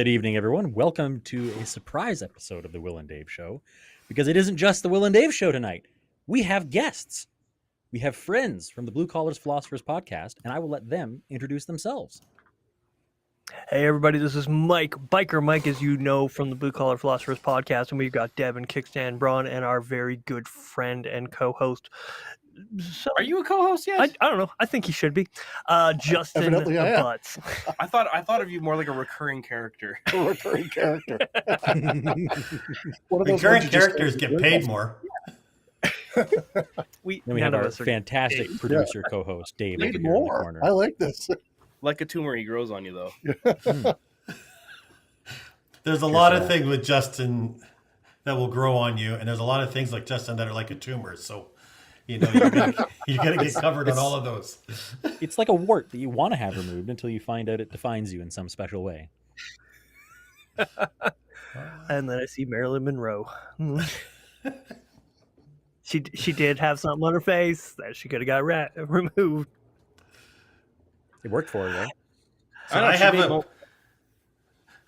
evening, everyone. Welcome to a surprise episode of the Will and Dave Show, because it isn't just the Will and Dave Show tonight. We have guests. We have friends from the Blue Collars Philosophers podcast, and I will let them introduce themselves. Hey, everybody, this is Mike, Biker Mike, as you know, from the Blue Collar Philosophers podcast, and we've got Devin, Kickstand, Braun, and our very good friend and co-host. So, are you a co-host yet? I don't know. I think he should be. Justin Butts. I thought of you more like a recurring character. A recurring character. Recurring characters get paid more. We have our fantastic producer co-host, Dave, over here in the corner. I like this. Like a tumor, he grows on you, though. There's a lot of things with Justin that will grow on you, and there's a lot of things like Justin that are like a tumor. So, you're gonna get covered on all of those. It's like a wart that you want to have removed until you find out it defines you in some special way. And then I see Marilyn Monroe. She did have something on her face that she could have got removed. It worked for her, though. So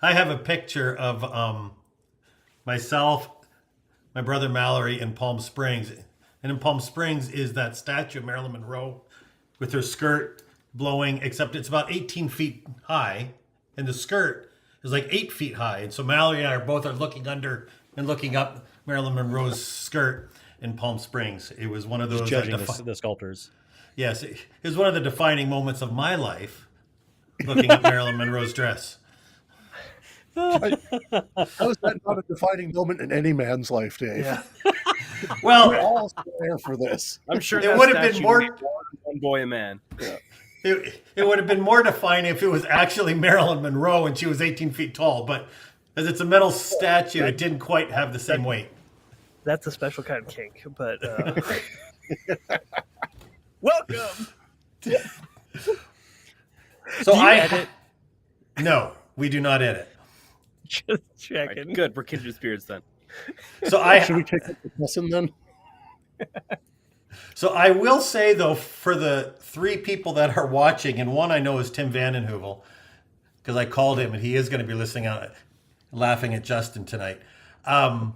I have a picture of myself, my brother Mallory in Palm Springs. And in Palm Springs is that statue of Marilyn Monroe with her skirt blowing, except it's about 18 feet high. And the skirt is like 8 feet high. And so Mallory and I are looking under and looking up Marilyn Monroe's skirt in Palm Springs. It was one of those... Judging the sculptors. Yes, it was one of the defining moments of my life, looking at Marilyn Monroe's dress. How is that not a defining moment in any man's life, Dave? Yeah. Well, we're all there for this. I'm sure it would have been more... One boy, a man. Yeah. It would have been more defining if it was actually Marilyn Monroe and she was 18 feet tall, but as it's a metal statue, it didn't quite have the same weight. That's a special kind of kink, but... Welcome. So no, we do not edit. Just checking. Right, good, we're kindred spirits then. So should we take the lesson then? So I will say though, for the three people that are watching, and one I know is Tim Vandenheuvel, because I called him and he is going to be listening out, laughing at Justin tonight. I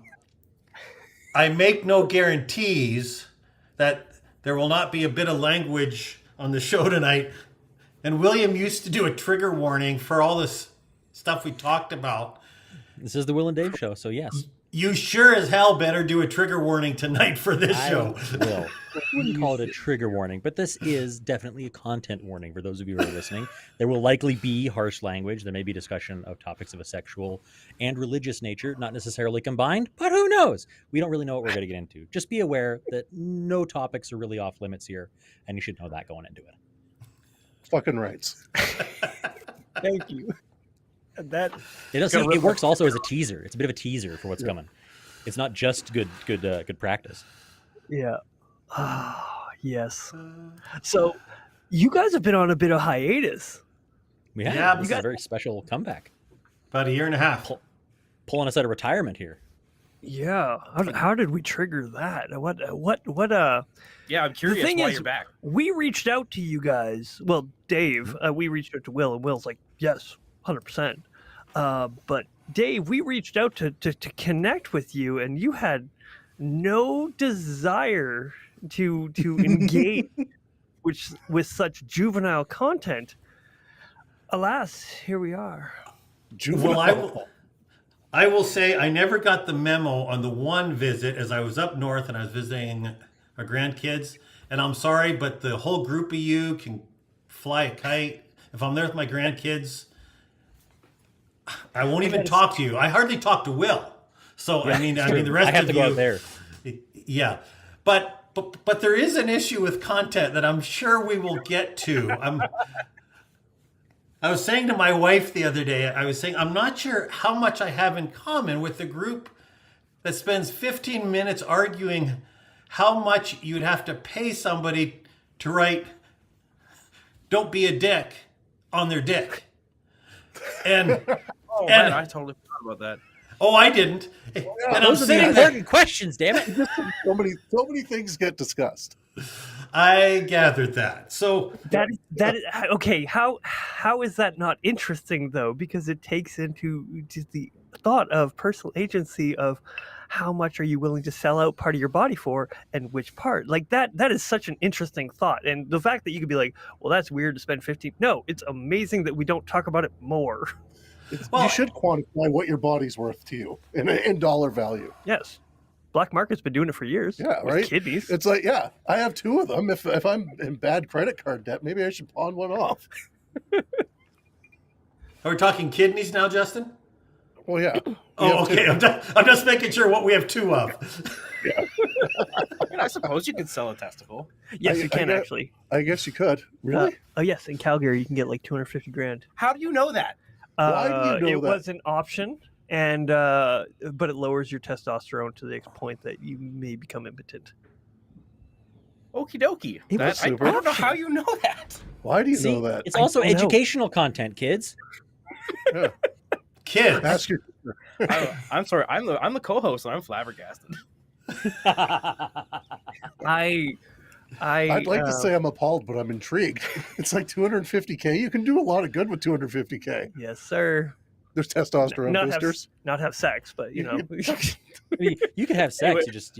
make no guarantees that there will not be a bit of language on the show tonight. And William used to do a trigger warning for all this stuff we talked about. This is the Will and Dave Show, so yes. You sure as hell better do a trigger warning tonight for this show. Will. I wouldn't call it a trigger warning, but this is definitely a content warning for those of you who are listening. There will likely be harsh language. There may be discussion of topics of a sexual and religious nature, not necessarily combined, but who knows? We don't really know what we're going to get into. Just be aware that no topics are really off limits here, and you should know that going into it. Fucking rights. Thank you. It works also as a teaser. It's a bit of a teaser for what's coming. It's not just good practice. Yeah. Yes. So you guys have been on a bit of hiatus. We have. Yeah, This is a very special comeback. About a year and a half. Pulling us out of retirement here. Yeah. How did we trigger that? Yeah, I'm curious why you're back. We reached out to you guys. Well, Dave, we reached out to Will, and Will's like, yes, 100%. But Dave, we reached out to connect with you, and you had no desire to engage with such juvenile content. Alas, here we are. Well, I will say I never got the memo on the one visit as I was up north and I was visiting our grandkids. And I'm sorry, but the whole group of you can fly a kite. If I'm there with my grandkids, I won't even talk to you. I hardly talk to Will. So Yeah, I mean the I rest have of to you. go out there. Yeah, but there is an issue with content that I'm sure we will get to. I was saying to my wife the other day, I'm not sure how much I have in common with the group that spends 15 minutes arguing how much you'd have to pay somebody to write "Don't be a dick" on their dick. And I totally forgot about that. Oh, I didn't. Yeah, and those are the important questions, damn it. So many things get discussed. I gathered that. So that is okay. How is that not interesting though? Because it takes into just the thought of personal agency of how much are you willing to sell out part of your body for, and which part. Like that is such an interesting thought. And the fact that you could be like, well, that's weird to spend 15. No, it's amazing that we don't talk about it more. You should quantify what your body's worth to you in dollar value. Yes. Black market's been doing it for years. Yeah, with right. Kidneys. It's like, yeah, I have 2 of them. If I'm in bad credit card debt, maybe I should pawn one off. Are we talking kidneys now, Justin? Well, yeah. Oh, okay. I'm just making sure what we have 2 of. Yeah. I suppose you could sell a testicle. Yes, you can actually. I guess you could. Really? Oh, yes. In Calgary, you can get like 250 grand. How do you know that? Why do you know it that? was an option, and but it lowers your testosterone to the point that you may become impotent. Okie dokie. It was I super. don't know how you know that. Why do you See, know that? it's also don't know. educational content, kids. Yeah. Kids. Ask your I'm sorry. I'm the co-host, and I'm flabbergasted. I'd like to say I'm appalled, but I'm intrigued. It's like 250K. You can do a lot of good with 250K. Yes, sir. There's testosterone boosters. Not have sex, but you know. I mean, you could have sex. Anyway, You just,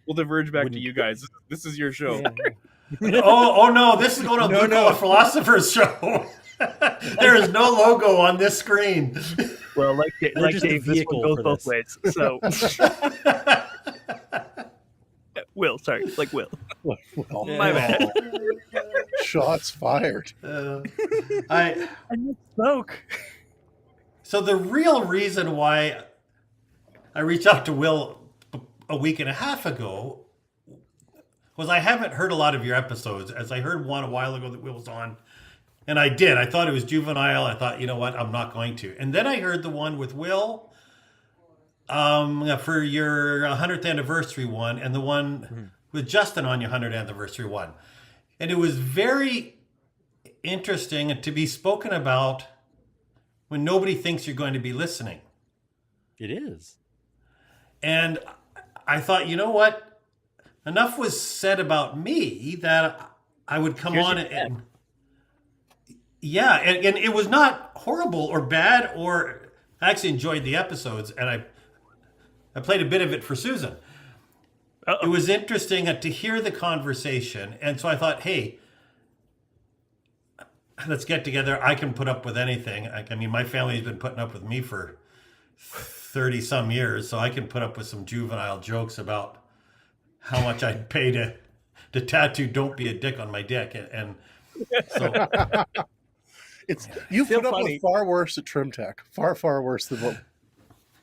We'll diverge back to Wouldn't- you guys. This is your show. Oh no, this is going on Blue Collar Philosophers show. There is no logo on this screen. Well, like just the Dave, this vehicle one goes for both this. ways. So, Will, sorry, like Will. Well, My bad. shots fired. I Smoke. So the real reason why I reached out to Will a week and a half ago was I haven't heard a lot of your episodes, as I heard one a while ago that Will was on, and I did. I thought it was juvenile. I thought, you know what, I'm not going to. And then I heard the one with Will for your 100th anniversary one, and the one with Justin on your 100th anniversary one. And it was very interesting to be spoken about when nobody thinks you're going to be listening. it is. And I thought, you know what? Enough was said about me that I would come on and yeah, and it was not horrible or bad, or I actually enjoyed the episodes, and I played a bit of it for Susan. It was interesting to hear the conversation, and so I thought, hey, let's get together. I can put up with anything. I mean, my family's been putting up with me for 30 some years, so I can put up with some juvenile jokes about how much I'd pay to tattoo "Don't be a dick" on my dick, and so You put up with far worse at Trim Tech. Far worse than what.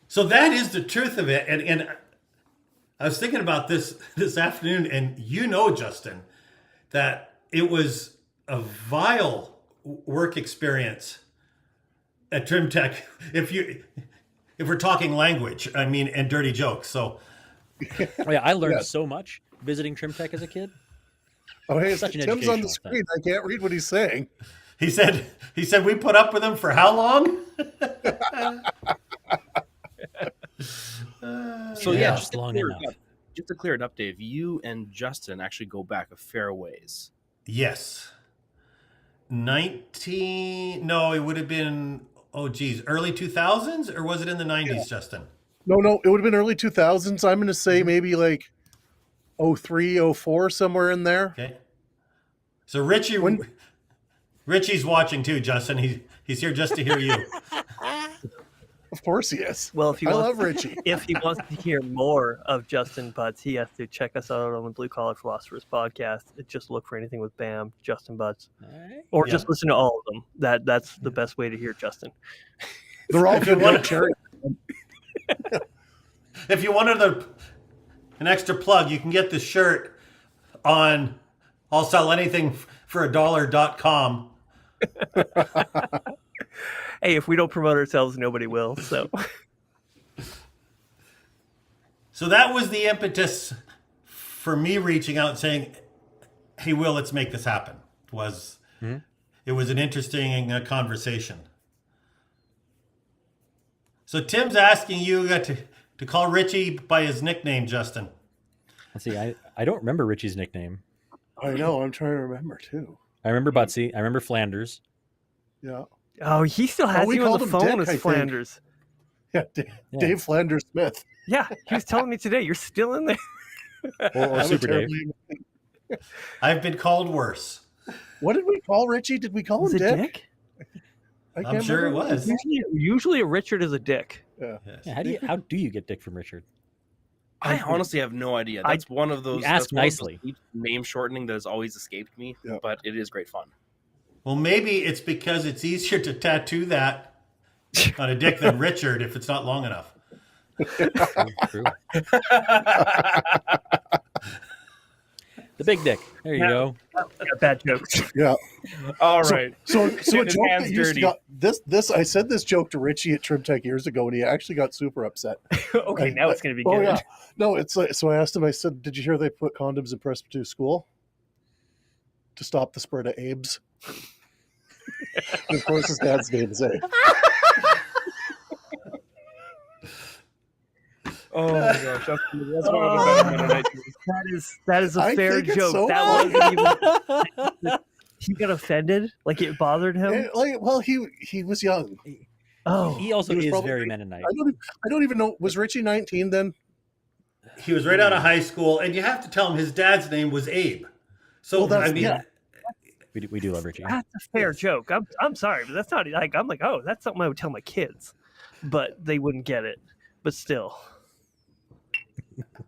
so that is the truth of it. And I was thinking about this afternoon, and you know, Justin, that it was a vile work experience at Trim Tech. If we're talking language, I mean, and dirty jokes. So Oh, yeah, I learned so much visiting Trim Tech as a kid. Oh, hey, Such an Tim's on the educational screen. I can't read what he's saying. he said we put up with him for how long? So Yeah, just long enough. to clear it up, Dave, you and Justin actually go back a fair ways. Yes. 19. No, it would have been. Oh, geez, early 2000s, or was it in the 90s, Justin? No, it would have been early 2000s. I'm going to say maybe like 03, 04, somewhere in there. Okay. So Richie's watching too, Justin. He's here just to hear you. Of course he is. Well, if he I wants, love Richie. if he wants to hear more of Justin Butts, he has to check us out on the Blue Collar Philosophers podcast. Just look for anything with Bam, Justin Butts, or just listen to all of them. That's the best way to hear Justin. They're all good like cherry. If you wanted an extra plug, you can get the shirt on I'll sell anything for $1.com. Hey, if we don't promote ourselves, nobody will. So that was the impetus for me reaching out and saying, hey, Will, let's make this happen. It was an interesting conversation. So Tim's asking you to call Richie by his nickname, Justin. Let's see. I don't remember Richie's nickname. I know. I'm trying to remember too. I remember Butsy. I remember Flanders. Yeah. Oh, he still has we you on called the him phone Dick, I as think. Flanders. Yeah. Yeah. Dave Flanders Smith. Yeah, he was telling me today. You're still in there. Or I'm a Super Dave. terribly- I've been called worse. What did we call Richie? Did we call Was him it Dick? Dick? I I'm can't sure it remember. was. Usually a Richard is a dick. Yeah. Yes. Yeah, how do you get Dick from Richard? I honestly have no idea. That's one of those. You ask that's one of those nicely. name shortening that has always escaped me, Yep. but it is great fun. Well, maybe it's because it's easier to tattoo that on a dick than Richard if it's not long enough. True. The big dick. There you go. Got bad jokes. Yeah. All right. So a Getting joke hands that used to dirty. got this I said this joke to Richie at TrimTech years ago, and he actually got super upset. Okay, now it's gonna be good. Oh yeah. No, it's like, so I asked him. I said, "Did you hear they put condoms in Presbyterian school to stop the spread of AIDS?" And of course, his dad's name is Abe. Oh my gosh, that's one of the better Mennonite jokes. That is a I fair think it's joke. so That funny. wasn't even. He got offended, like it bothered him. And, like, well, he was young. Oh, He also He was is probably- very Mennonite. I don't even know. Was Richie 19 then? He was right out of high school, and you have to tell him his dad's name was Abe. So Well, that's- I mean, yeah. We do love Richie. that's a fair joke. I'm sorry, but that's not like I'm like, oh, that's something I would tell my kids, but they wouldn't get it. But still,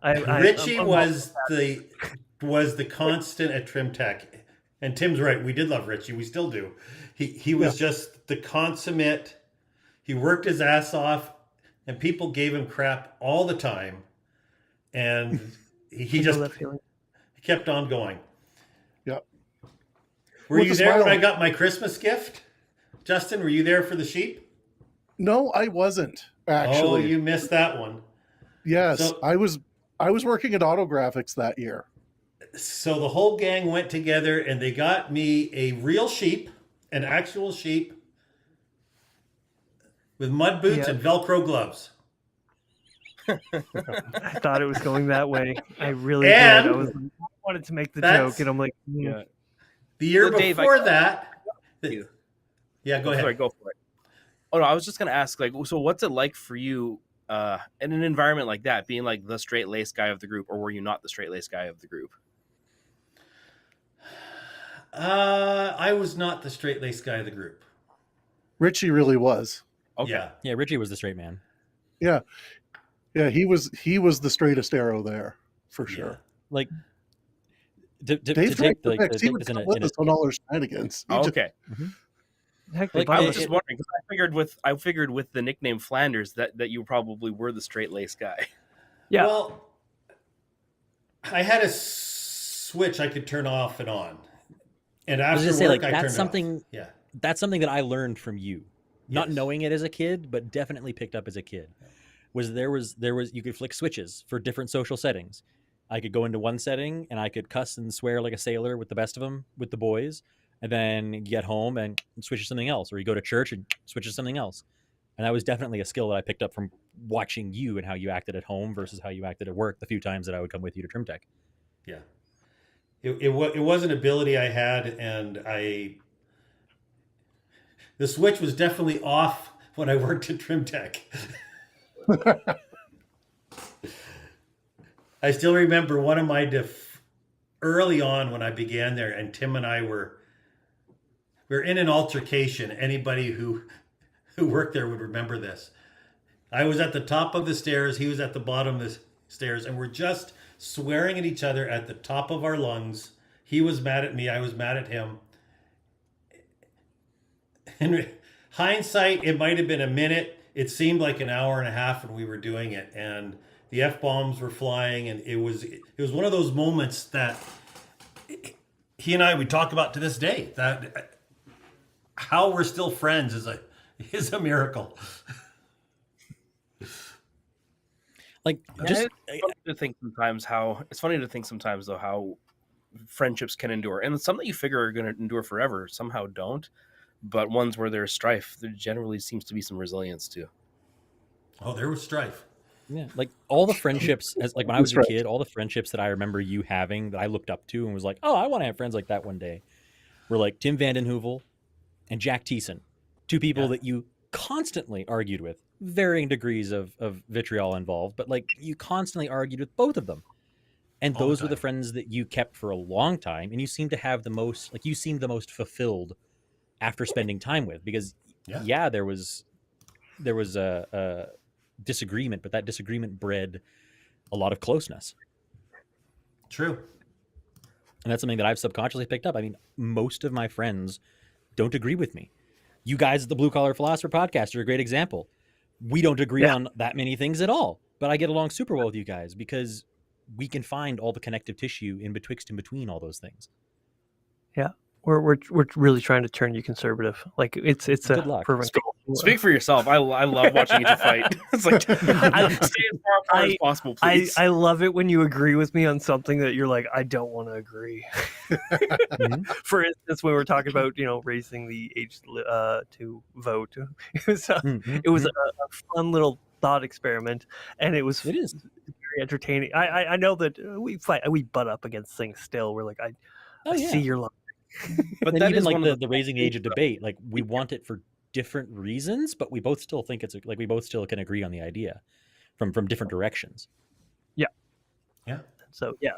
Richie I'm was the constant at TrimTech, and Tim's right. We did love Richie. We still do. He was just the consummate. He worked his ass off, and people gave him crap all the time, and he know just that feeling. kept on going. Yep. Were With you a there when smile. I got my Christmas gift, Justin? Were you there for the sheep? No, I wasn't Oh, actually. you missed that one. Yes, So- I was working at Autographics that year. So the whole gang went together and they got me a real sheep, an actual sheep, with mud boots Yeah. and Velcro gloves. I thought it was going that way. I really And did. I wanted to make the that's- joke, and I'm like, Yeah. The year Well, Dave, before that, you. yeah, go ahead. Sorry, go for it. Oh no, I was just gonna ask, like, so what's it like for you in an environment like that, being like the straight laced guy of the group, or were you not the straight laced guy of the group? I was not the straight laced guy of the group. Richie really was. Okay. Yeah, Yeah, Richie was the straight man. Yeah, he was the straightest arrow there for yeah. sure. Like to Dave take Trick, the he would dick in come a, with in a, us on all our shenanigans. He just- Okay. heck, Like, they I bought was it- just wondering because I figured with the nickname Flanders that you probably were the straight laced guy. Yeah. Well, I had a switch I could turn off and on, and I was after just say, work like, I turned that's it something. off. Yeah. That's something that I learned from you, not Yes. knowing it as a kid, but definitely picked up as a kid. There was you could flick switches for different social settings. I could go into one setting and I could cuss and swear like a sailor with the best of them with the boys, and then get home and switch to something else, or you go to church and switch to something else. And that was definitely a skill that I picked up from watching you and how you acted at home versus how you acted at work the few times that I would come with you to TrimTech. Yeah. It was an ability I had, and the switch was definitely off when I worked at TrimTech. I still remember one of my early on when I began there, and Tim and I were in an altercation. Anybody who worked there would remember this. I was at the top of the stairs, he was at the bottom of the stairs, and we're just swearing at each other at the top of our lungs. He was mad at me, I was mad at him. In hindsight, it might have been a minute. It seemed like an hour and a half when we were doing it, and the F-bombs were flying, and it was one of those moments that he and I we talk about to this day. That how we're still friends is a miracle. Like, Yeah, just it's funny to think sometimes though how friendships can endure, and some that you figure are going to endure forever somehow don't, but ones where there's strife, there generally seems to be some resilience too. Oh, there was strife. Yeah, like all the friendships as like when I was That's a right. kid, all the friendships that I remember you having that I looked up to and was like, oh, I want to have friends like that one day, were like Tim Vanden Heuvel and Jack Thiessen, two people Yeah. that you constantly argued with, varying degrees of vitriol involved, but like you constantly argued with both of them. And All the those were the time. friends that you kept for a long time, and you seem to have the most like you seemed the most fulfilled after spending time with, because Yeah. yeah, there was a disagreement, but that disagreement bred a lot of closeness. True. And that's something that I've subconsciously picked up. I mean, most of my friends don't agree with me. You guys at the Blue Collar Philosopher podcast are a great example. We don't agree Yeah. on that many things at all, but I get along super well with you guys because we can find all the connective tissue in betwixt and between all those things. We're really trying to turn you conservative. Like it's Good a luck. fervent goal. Speak for yourself. I love watching you two fight. It's like stay as far apart as possible, please. I love it when you agree with me on something that you're like, I don't want to agree. Mhm. For instance, when we were talking about raising the age to vote, it was Mhm. it was a fun little thought experiment, and it was It is. very entertaining. I know that we butt up against things still. We're like, I Oh yeah. see your line. But And that even is like one of the raising the age of debate, like we want it for different reasons, but we both still think it's like we both still can agree on the idea from different directions. Yeah. So yeah,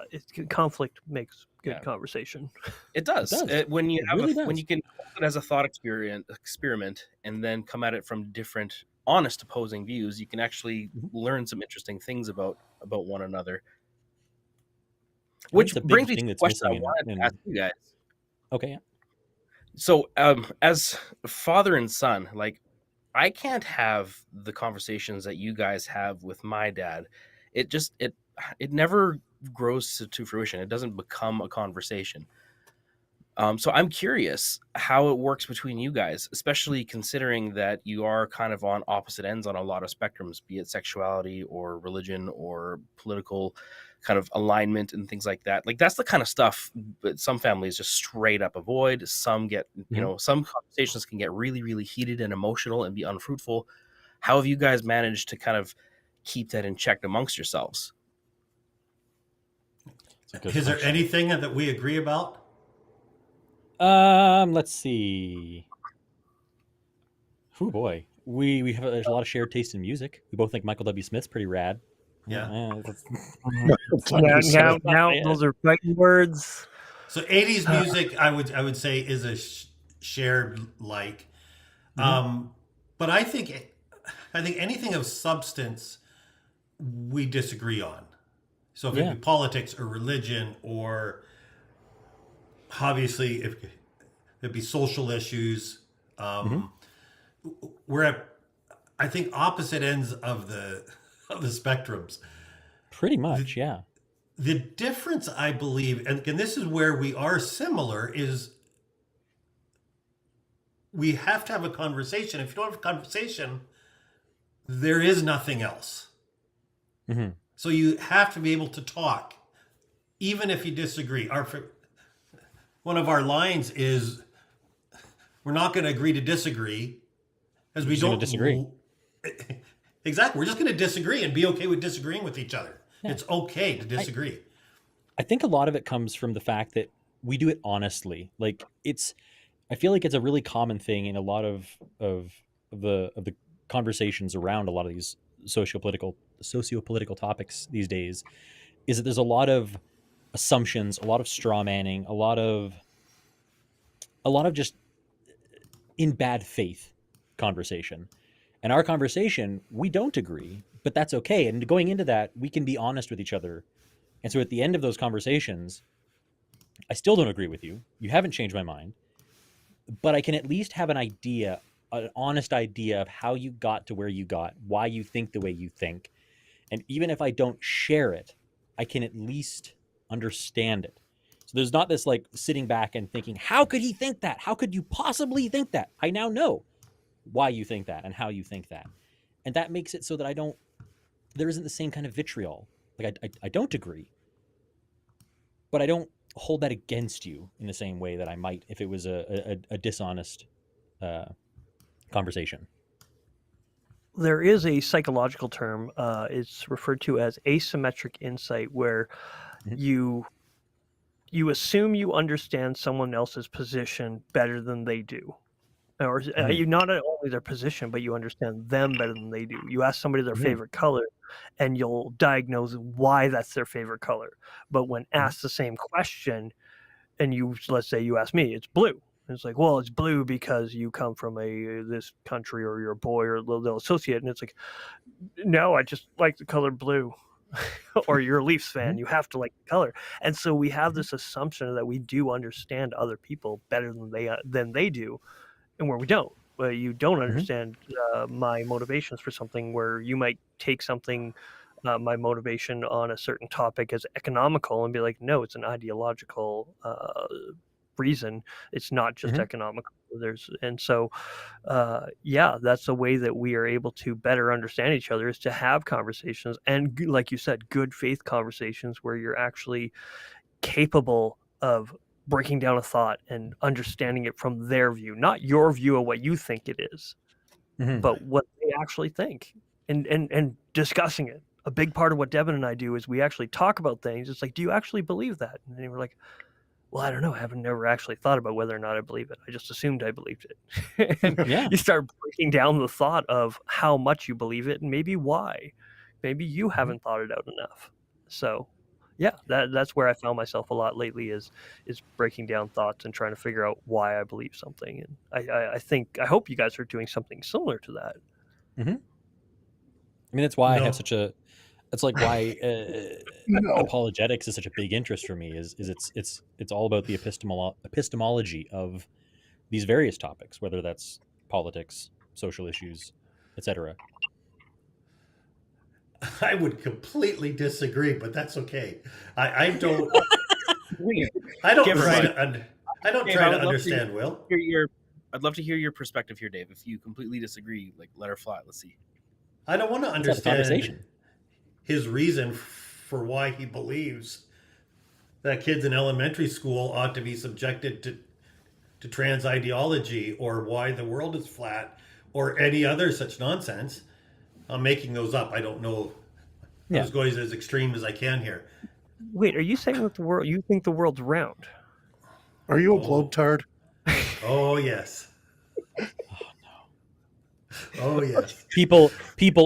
conflict makes good Yeah. conversation. It does. It does. When you It have really when does. you can hold it as a thought experiment and then come at it from different honest opposing views, you can actually Mhm. learn some interesting things about one another. I think Which it's a big brings me to thing the that's question I missing wanted to ask you guys. okay, yeah. So, as father and son, like I can't have the conversations that you guys have with my dad. It never grows to fruition. It doesn't become a conversation. So I'm curious how it works between you guys, especially considering that you are kind of on opposite ends on a lot of spectrums, be it sexuality or religion or political kind of alignment and things like that. Like that's the kind of stuff that some families just straight up avoid. Some get, some conversations can get really, really heated and emotional and be unfruitful. How have you guys managed to kind of keep that in check amongst yourselves? It's a good Is there question. anything that we agree about? Let's see. Oh boy, we have there's a lot of shared taste in music. We both think Michael W. Smith's pretty rad. Yeah. Now those are fighting words. So 80s music, I would say, is a shared like. But I think anything of substance we disagree on. So if it be politics or religion or obviously if it be social issues, we're at I think opposite ends of the spectrums. Pretty much, yeah. The difference, I believe, and this is where we are similar, is we have to have a conversation. If you don't have a conversation, there is nothing else. Mm-hmm. So you have to be able to talk, even if you disagree. One of our lines is, we're not going to agree to disagree, as we don't disagree. Exactly. We're just going to disagree and be okay with disagreeing with each other. Yeah. It's okay to disagree. I think a lot of it comes from the fact that we do it honestly. Like I feel like it's a really common thing in a lot of the conversations around a lot of these socio-political topics these days, is that there's a lot of assumptions, a lot of straw manning, a lot of just in bad faith conversation. And our conversation, we don't agree, but that's okay. And going into that, we can be honest with each other. And so at the end of those conversations, I still don't agree with you. You haven't changed my mind, but I can at least have an idea, an honest idea of how you got to where you got, why you think the way you think. And even if I don't share it, I can at least understand it. So there's not this like sitting back and thinking, how could he think that? How could you possibly think that? I now know why you think that and how you think that. And that makes it so that there isn't the same kind of vitriol. Like I don't agree, but I don't hold that against you in the same way that I might if it was a dishonest conversation. there is a psychological term. It's referred to as asymmetric insight, where Mhm. you assume you understand someone else's position better than they do. Or Mhm. you not only their position, but you understand them better than they do. You ask somebody their Mhm. favorite color, and you'll diagnose why that's their favorite color. But when asked the same question, and let's say you ask me, it's blue. And it's like, well, it's blue because you come from this country, or you're a boy, or they'll associate. And it's like, no, I just like the color blue. Or you're a Leafs fan, Mhm. you have to like the color. And so we have Mhm. this assumption that we do understand other people better than they do, and where we don't. Where you don't Mhm. understand my motivations for something, where you might take something, my motivation on a certain topic as economical, and be like, no, it's an ideological reason. It's not just Mhm. economical. And so yeah, that's a way that we are able to better understand each other, is to have conversations, and like you said, good faith conversations, where you're actually capable of breaking down a thought and understanding it from their view, not your view of what you think it is, Mhm. but what they actually think, and discussing it. A big part of what Devin and I do is we actually talk about things. It's like, do you actually believe that? And then we're like, well, I don't know. I haven't never actually thought about whether or not I believe it. I just assumed I believed it. And Yeah. you start breaking down the thought of how much you believe it, and maybe why. Maybe you Mhm. haven't thought it out enough. So yeah, that's where I found myself a lot lately, is breaking down thoughts and trying to figure out why I believe something. And I hope you guys are doing something similar to that. Mhm. I mean, that's why I have No. such a. It's like why No. apologetics is such a big interest for me. Is it's all about the epistemology of these various topics, whether that's politics, social issues, etc. I would completely disagree, but that's okay. I don't I don't Give her, try bud. to I don't Dave, try I to would love to understand Will. hear your. I'd love to hear your perspective here, Dave. If you completely disagree, like let her fly. Let's see. I don't want to Let's have a understand conversation. his reason for why he believes that kids in elementary school ought to be subjected to trans ideology, or why the world is flat, or any other such nonsense. I'm making those up. I don't know. I Yeah. was going as extreme as I can here. Wait, are you saying that you think the world's round? Are you a Oh, globetard? oh yes. Oh yes. People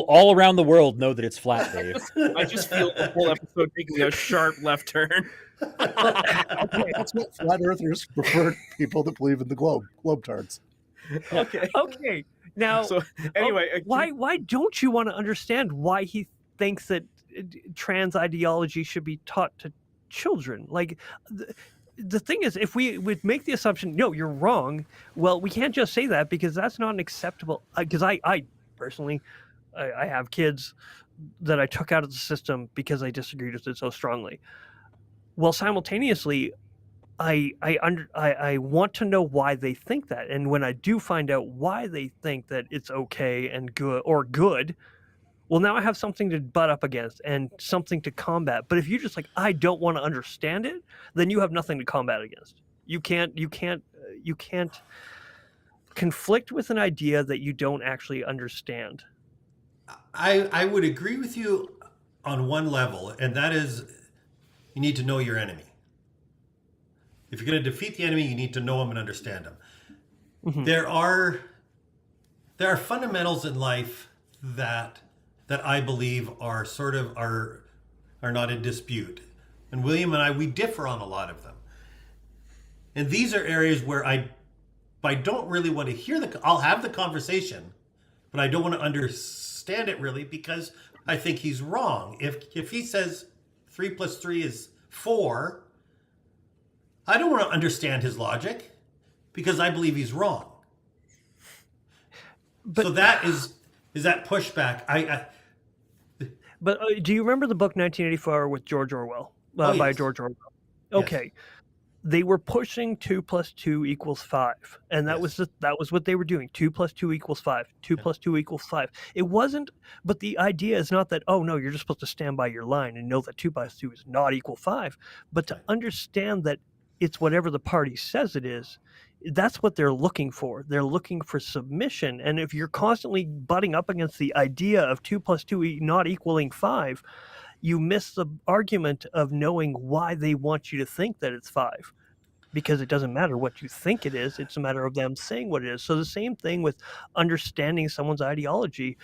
all around the world know that it's flat, Dave. I just feel the whole episode taking a sharp left turn. Okay, That's what flat earthers prefer, people that believe in the globetards. Okay. okay. Now, So anyway, why don't you want to understand why he thinks that trans ideology should be taught to children? Like, the thing is, if we would make the assumption, no, you're wrong, well, we can't just say that, because that's not an acceptable. Because I personally, I have kids that I took out of the system because I disagreed with it so strongly. Well, simultaneously, I want to know why they think that, and when I do find out why they think that it's okay and good, well, now I have something to butt up against and something to combat. But if you're just like, I don't want to understand it, then you have nothing to combat against. You can't conflict with an idea that you don't actually understand. I would agree with you on one level, and that is you need to know your enemy. If you're going to defeat the enemy, you need to know him and understand him. Mhm. There are fundamentals in life that I believe are not in dispute. And William and we differ on a lot of them. And these are areas where I don't really want to hear I'll have the conversation, but I don't want to understand it really, because I think he's wrong. If he says 3 + 3 is 4, I don't want to understand his logic, because I believe he's wrong. But So that is that pushback. but do you remember the book 1984 with George Orwell, Oh, by yes. George Orwell? Yes. Okay. They were pushing 2 + 2 = 5, and that Yes. was what they were doing. 2 + 2 = 5. 2 + 2 = 5. It wasn't, but the idea is not that, oh no, you're just supposed to stand by your line and know that 2 + 2 is not equal 5, but to Right. understand that it's whatever the party says it is that's what they're looking for. They're looking for submission. And if you're constantly butting up against the idea of 2 + 2 not equaling 5, you miss the argument of knowing why they want you to think that it's 5. Because it doesn't matter what you think it is, it's a matter of them saying what it is. So the same thing with understanding someone's ideology.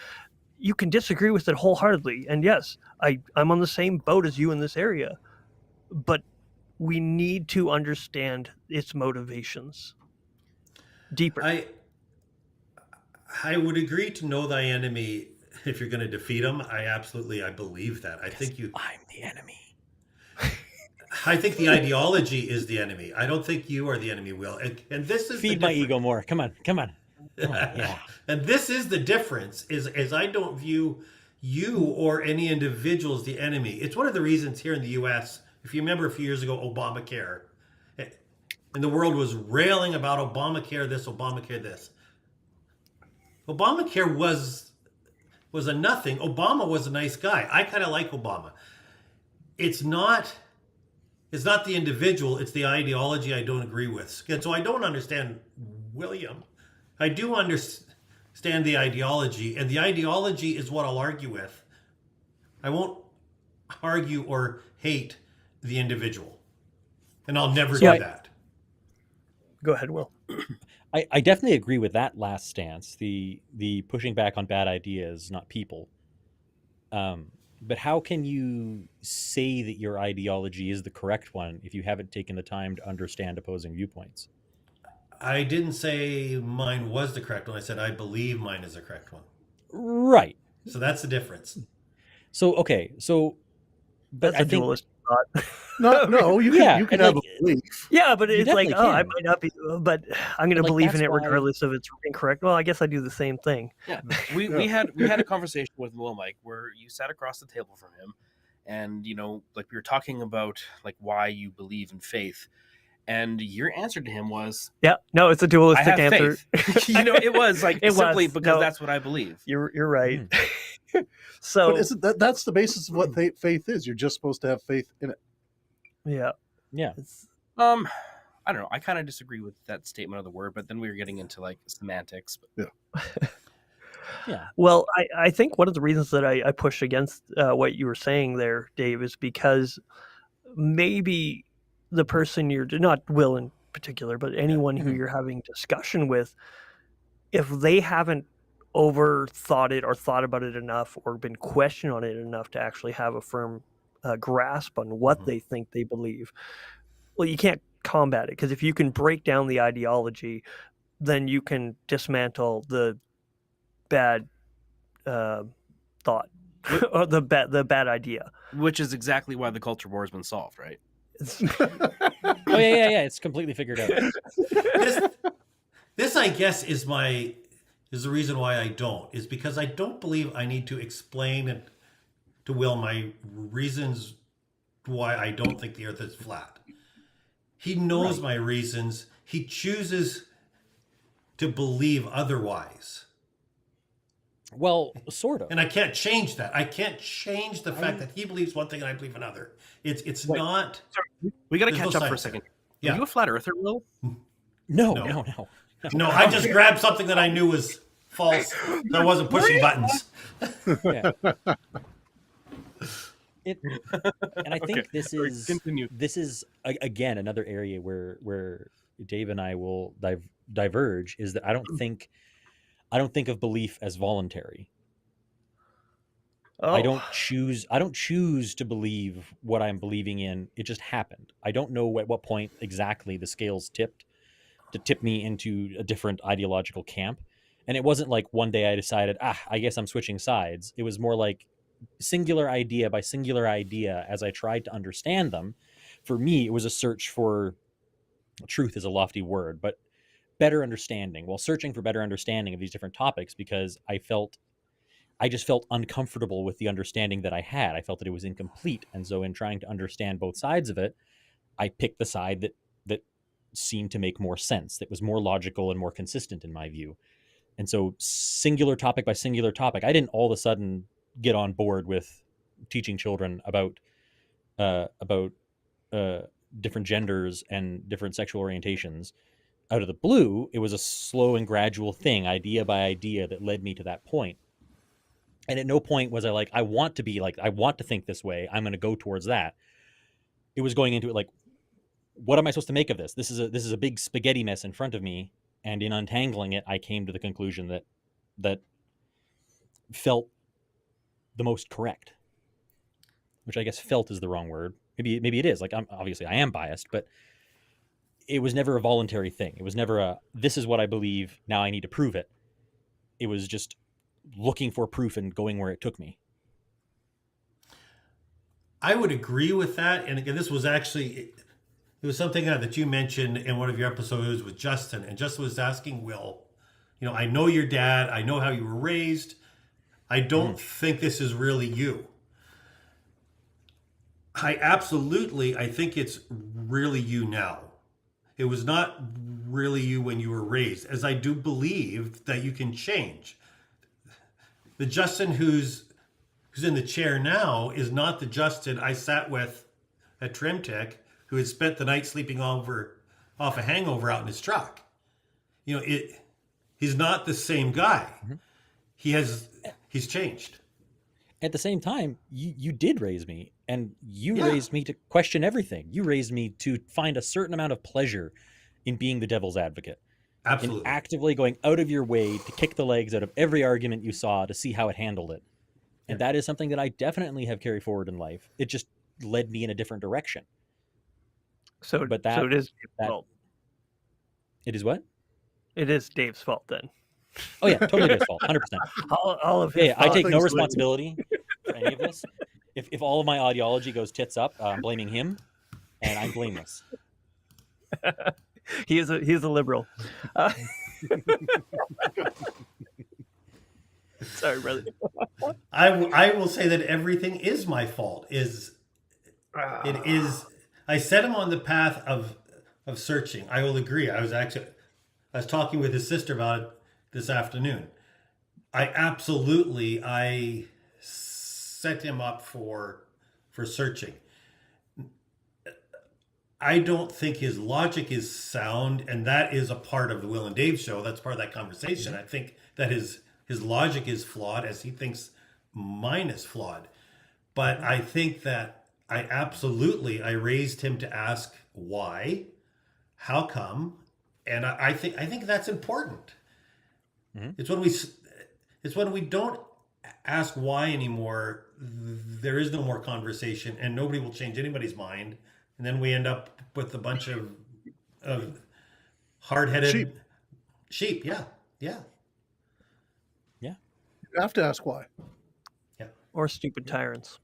You can disagree with it wholeheartedly. And yes, I'm on the same boat as you in this area. But we need to understand its motivations deeper. I would agree to know thy enemy if you're going to defeat him. I believe that. I think I'm the enemy. I think the ideology is the enemy. I don't think you are the enemy, Will. And this is Feed my ego more. Come on. Yeah. And this is the difference, is I don't view you or any individual as the enemy. It's one of the reasons here in the U.S., if you remember a few years ago, Obamacare, and the world was railing about Obamacare this, Obamacare this. Obamacare was a nothing. Obama was a nice guy. I kind of like Obama. It's not the individual, it's the ideology I don't agree with. And so I don't understand William. I do understand the ideology, and the ideology is what I'll argue with. I won't argue or hate the individual, and I'll never do that. Go ahead, Will. I definitely agree with that last stance, the pushing back on bad ideas, not people. But how can you say that your ideology is the correct one if you haven't taken the time to understand opposing viewpoints? I didn't say mine was the correct one. I said I believe mine is the correct one. Right. So that's the difference. So, okay. So, but that's a dualist thought. No, you can have a belief. Yeah, but it's like, definitely I can. might not be, but I'm going to But, like, believe in that's it why- regardless of it's incorrect. Well, I guess I do the same thing. Yeah, we had a conversation with Will Mike where you sat across the table from him, and like we were talking about like why you believe in faith, and your answer to him was, Yeah, no, it's a "I dualistic have answer. faith." It was like It simply was. because No. that's what I believe. You're right. So But isn't that's the basis of what faith is? You're just supposed to have faith in it. yeah, Yeah. it's, I don't know. I kind of disagree with that statement of the word, but then we were getting into like semantics. But Yeah. well, I think one of the reasons that I push against what you were saying there, Dave, is because maybe the person you're not Will in particular, but anyone who Mhm. you're having discussion with, if they haven't overthought it or thought about it enough or been questioned on it enough to actually have a firm grasp on what Mhm. they think they believe, well, you can't combat it, because if you can break down the ideology, then you can dismantle the bad thought or the bad idea. which is exactly why the culture war has been solved, right? Oh yeah. It's completely figured out. This I guess is the reason why I don't, is because I don't believe I need to explain it to Will my reasons why I don't think the earth is flat. He knows my reasons. He chooses to believe otherwise. Well, sort of. And I can't change that. I can't change the fact that he believes one thing and I believe another. It's Right. not. We got to There's catch no up for a science second. there. Are you a flat earther, Will? No. No, I just grabbed something that I knew was false. So I wasn't pushing buttons. Yeah. And I think Okay, this sorry, is continue. again another area where Dave and I will diverge, is that I don't think of belief as voluntary. Oh, I don't choose to believe what I'm believing in. It just happened. I don't know at what point exactly the scales tipped to tip me into a different ideological camp. And it wasn't like one day I decided, I guess I'm switching sides. It was more like singular idea by singular idea as I tried to understand them. For me, it was a search for truth is a lofty word, but better understanding, while searching for better understanding of these different topics, because I just felt uncomfortable with the understanding that I had. I felt that it was incomplete. And so in trying to understand both sides of it, I picked the side that seemed to make more sense, that was more logical and more consistent in my view. And so singular topic by singular topic, I didn't all of a sudden get on board with teaching children about different genders and different sexual orientations out of the blue, it was a slow and gradual thing, idea by idea, that led me to that point. And at no point was I like, I want to be like, I want to think this way, I'm going to go towards that. It was going into it like, what am I supposed to make of this? This is a big spaghetti mess in front of me, and in untangling it, I came to the conclusion that felt the most correct. Which I guess felt is the wrong word. Maybe it is. Like, obviously I am biased, but it was never a voluntary thing. It was never a, this is what I believe, now I need to prove it. It was just looking for proof and going where it took me. I would agree with that. And again, this was actually, it was something that you mentioned in one of your episodes with Justin. And Justin was asking Will, I know your dad. I know how you were raised. I don't think this is really you. I think it's really you now. It was not really you when you were raised, as I do believe that you can change. The Justin who's in the chair now is not the Justin I sat with at Trimtech, who had spent the night sleeping off a hangover out in his truck. He's not the same guy. He's changed. At the same time, you did raise me, and you raised me to question everything. You raised me to find a certain amount of pleasure in being the devil's advocate. Absolutely. In actively going out of your way to kick the legs out of every argument you saw to see how it handled it. And that is something that I definitely have carried forward in life. It just led me in a different direction. So it is Dave's fault. It is what? It is Dave's fault then. Oh yeah, totally Dave's fault, 100%. All of his I take no things responsibility for any of this. If all of my ideology goes tits up, I'm blaming him, and I'm blameless. He is a liberal. Sorry, brother. I will say that everything is my fault. It is. I set him on the path of searching. I will agree. I was talking with his sister about it this afternoon. I set him up for searching. I don't think his logic is sound, and that is a part of the Will and Dave show. That's part of that conversation. I think that his logic is flawed, as he thinks mine is flawed. But I think that I raised him to ask why, how come, and I think that's important. Mm-hmm. It's when we don't ask why anymore, there is no more conversation, and nobody will change anybody's mind. And then we end up with a bunch of hard-headed sheep. Yeah. You have to ask why. Yeah. Or stupid tyrants.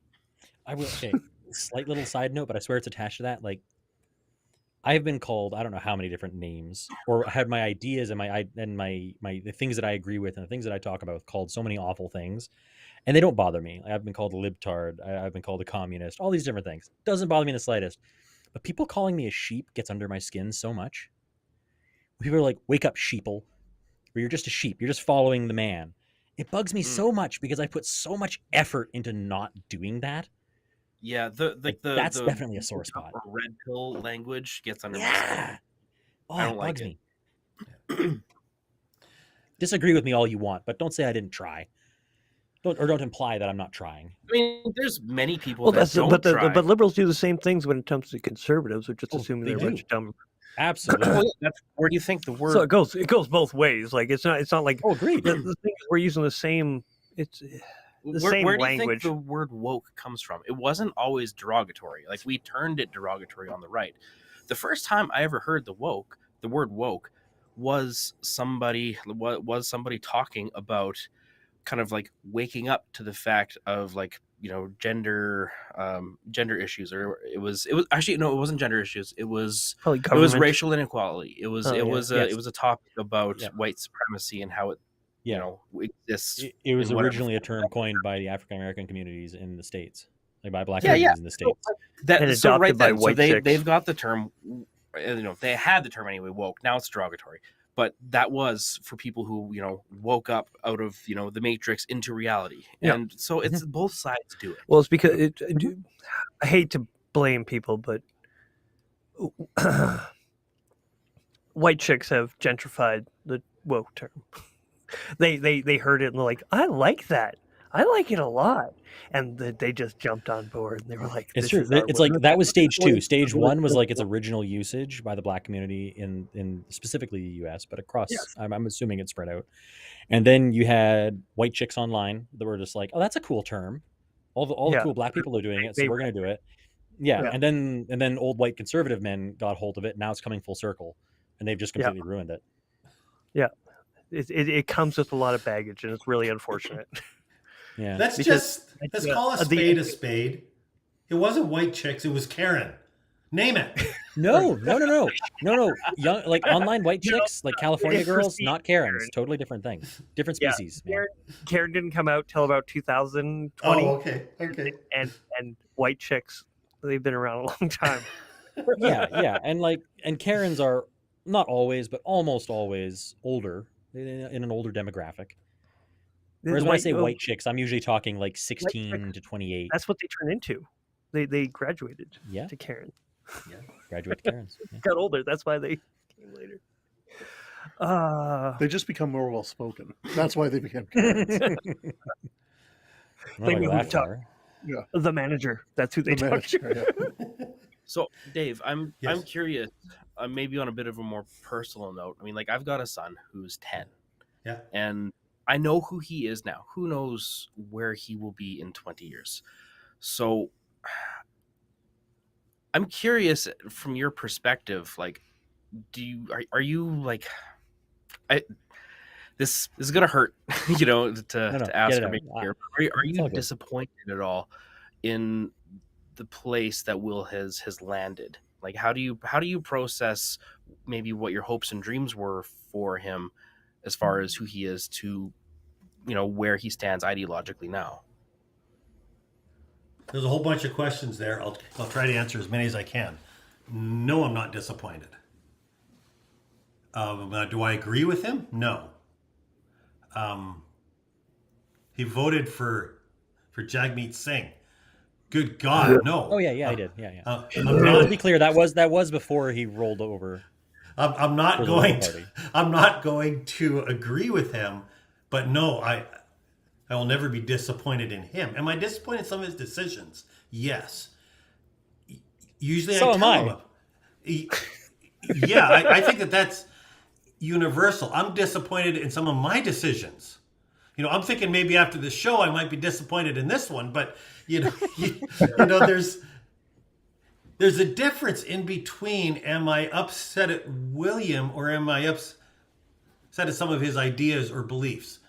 I will say, slight little side note, but I swear it's attached to that. Like, I've been called, I don't know how many different names, or had my ideas and the things that I agree with and the things that I talk about called so many awful things, and they don't bother me. I've been called a libtard. I've been called a communist. All these different things. Doesn't bother me in the slightest. But people calling me a sheep gets under my skin so much. People are like, "Wake up, sheeple," or "You're just a sheep. You're just following the man." It bugs me so much because I put so much effort into not doing that. Yeah, that's definitely a sore spot. Red pill language gets under my Yeah. skin. Oh, I don't it like bugs it. me. Disagree with me all you want, but don't say I didn't try. Don't imply that I'm not trying. I mean, there's many people that don't try. But liberals do the same things when it comes to conservatives, which just assuming they're a bunch of dumb. Absolutely. Where do you think the word? So it goes both ways. Like it's not like agreed. The thing is, we're using the same. It's the same where do you language. think the word woke comes from? It wasn't always derogatory. Like, we turned it derogatory on the right. The first time I ever heard the word woke, was somebody talking about kind of like waking up to the fact of, like, gender issues, or it was actually, no, it wasn't gender issues. It was racial inequality. It was a topic about white supremacy and how it exists. It was originally a term coined by the African American communities in the States, like by Black communities in the States. They've got the term. They had the term anyway. Woke. Now it's derogatory. But that was for people who, woke up out of, the matrix into reality. Yeah. And so it's both sides do it. Well, it's because I hate to blame people, but white chicks have gentrified the woke term. They heard it and they're like, I like that. I like it a lot. And they just jumped on board and they were like, It's this true. is our It's word. like that was stage Well, two. Stage really one was like its cool. original usage by the black community in specifically the U.S., but across, Yes. I'm assuming it spread out. And then you had white chicks online that were just like, oh, that's a cool term. All the Yeah. cool black people are doing it, so They we're going to do it. Yeah, Yeah. and then old white conservative men got hold of it. Now it's coming full circle, and they've just completely ruined it. Yeah. It comes with a lot of baggage and it's really unfortunate. Yeah, Let's Because- call a the- spade a spade. It wasn't white chicks. It was Karen. Name it. no. Young, like online white chicks, like California it's girls, perceived not Karens. Karen. Totally different things, different Yeah. species. man. Karen didn't come out till about 2020. Oh, okay. And white chicks, they've been around a long time. Yeah, and Karens are not always, but almost always older in an older demographic. Whereas when I say white chicks, I'm usually talking like 16 to 28. That's what they turn into. They graduated Yeah, to Karen. graduate Karens. Yeah. Got older. That's why they came later. They just become more well spoken. That's why they became Karens. I'm not They gonna knew go who that to talk. far. The manager. That's who they The talk to. manager, yeah. So, Dave, I'm Yes. curious, maybe on a bit of a more personal note. I mean, like, I've got a son who's 10. Yeah. And I know who he is now. Who knows where he will be in 20 years? So I'm curious from your perspective, like, are you like, this is gonna hurt, No, to ask get it or out. make here. Are It's you all good. disappointed at all in the place that Will has landed? Like, how do you process maybe what your hopes and dreams were for him as far as who he is to, where he stands ideologically now? There's a whole bunch of questions there. I'll try to answer as many as I can. No, I'm not disappointed. Do I agree with him? No. He voted for Jagmeet Singh. Good God, no. Oh yeah, I did. Yeah. I'm To not. be clear, that was before he rolled over. I'm not For the going. Labour Party. I'm not going to agree with him. But no, I will never be disappointed in him. Am I disappointed in some of his decisions? Yes. Usually, So I am tell I. him. Yeah, I think that's universal. I'm disappointed in some of my decisions. I'm thinking maybe after the show I might be disappointed in this one, but there's a difference in between. Am I upset at William or am I upset at some of his ideas or beliefs?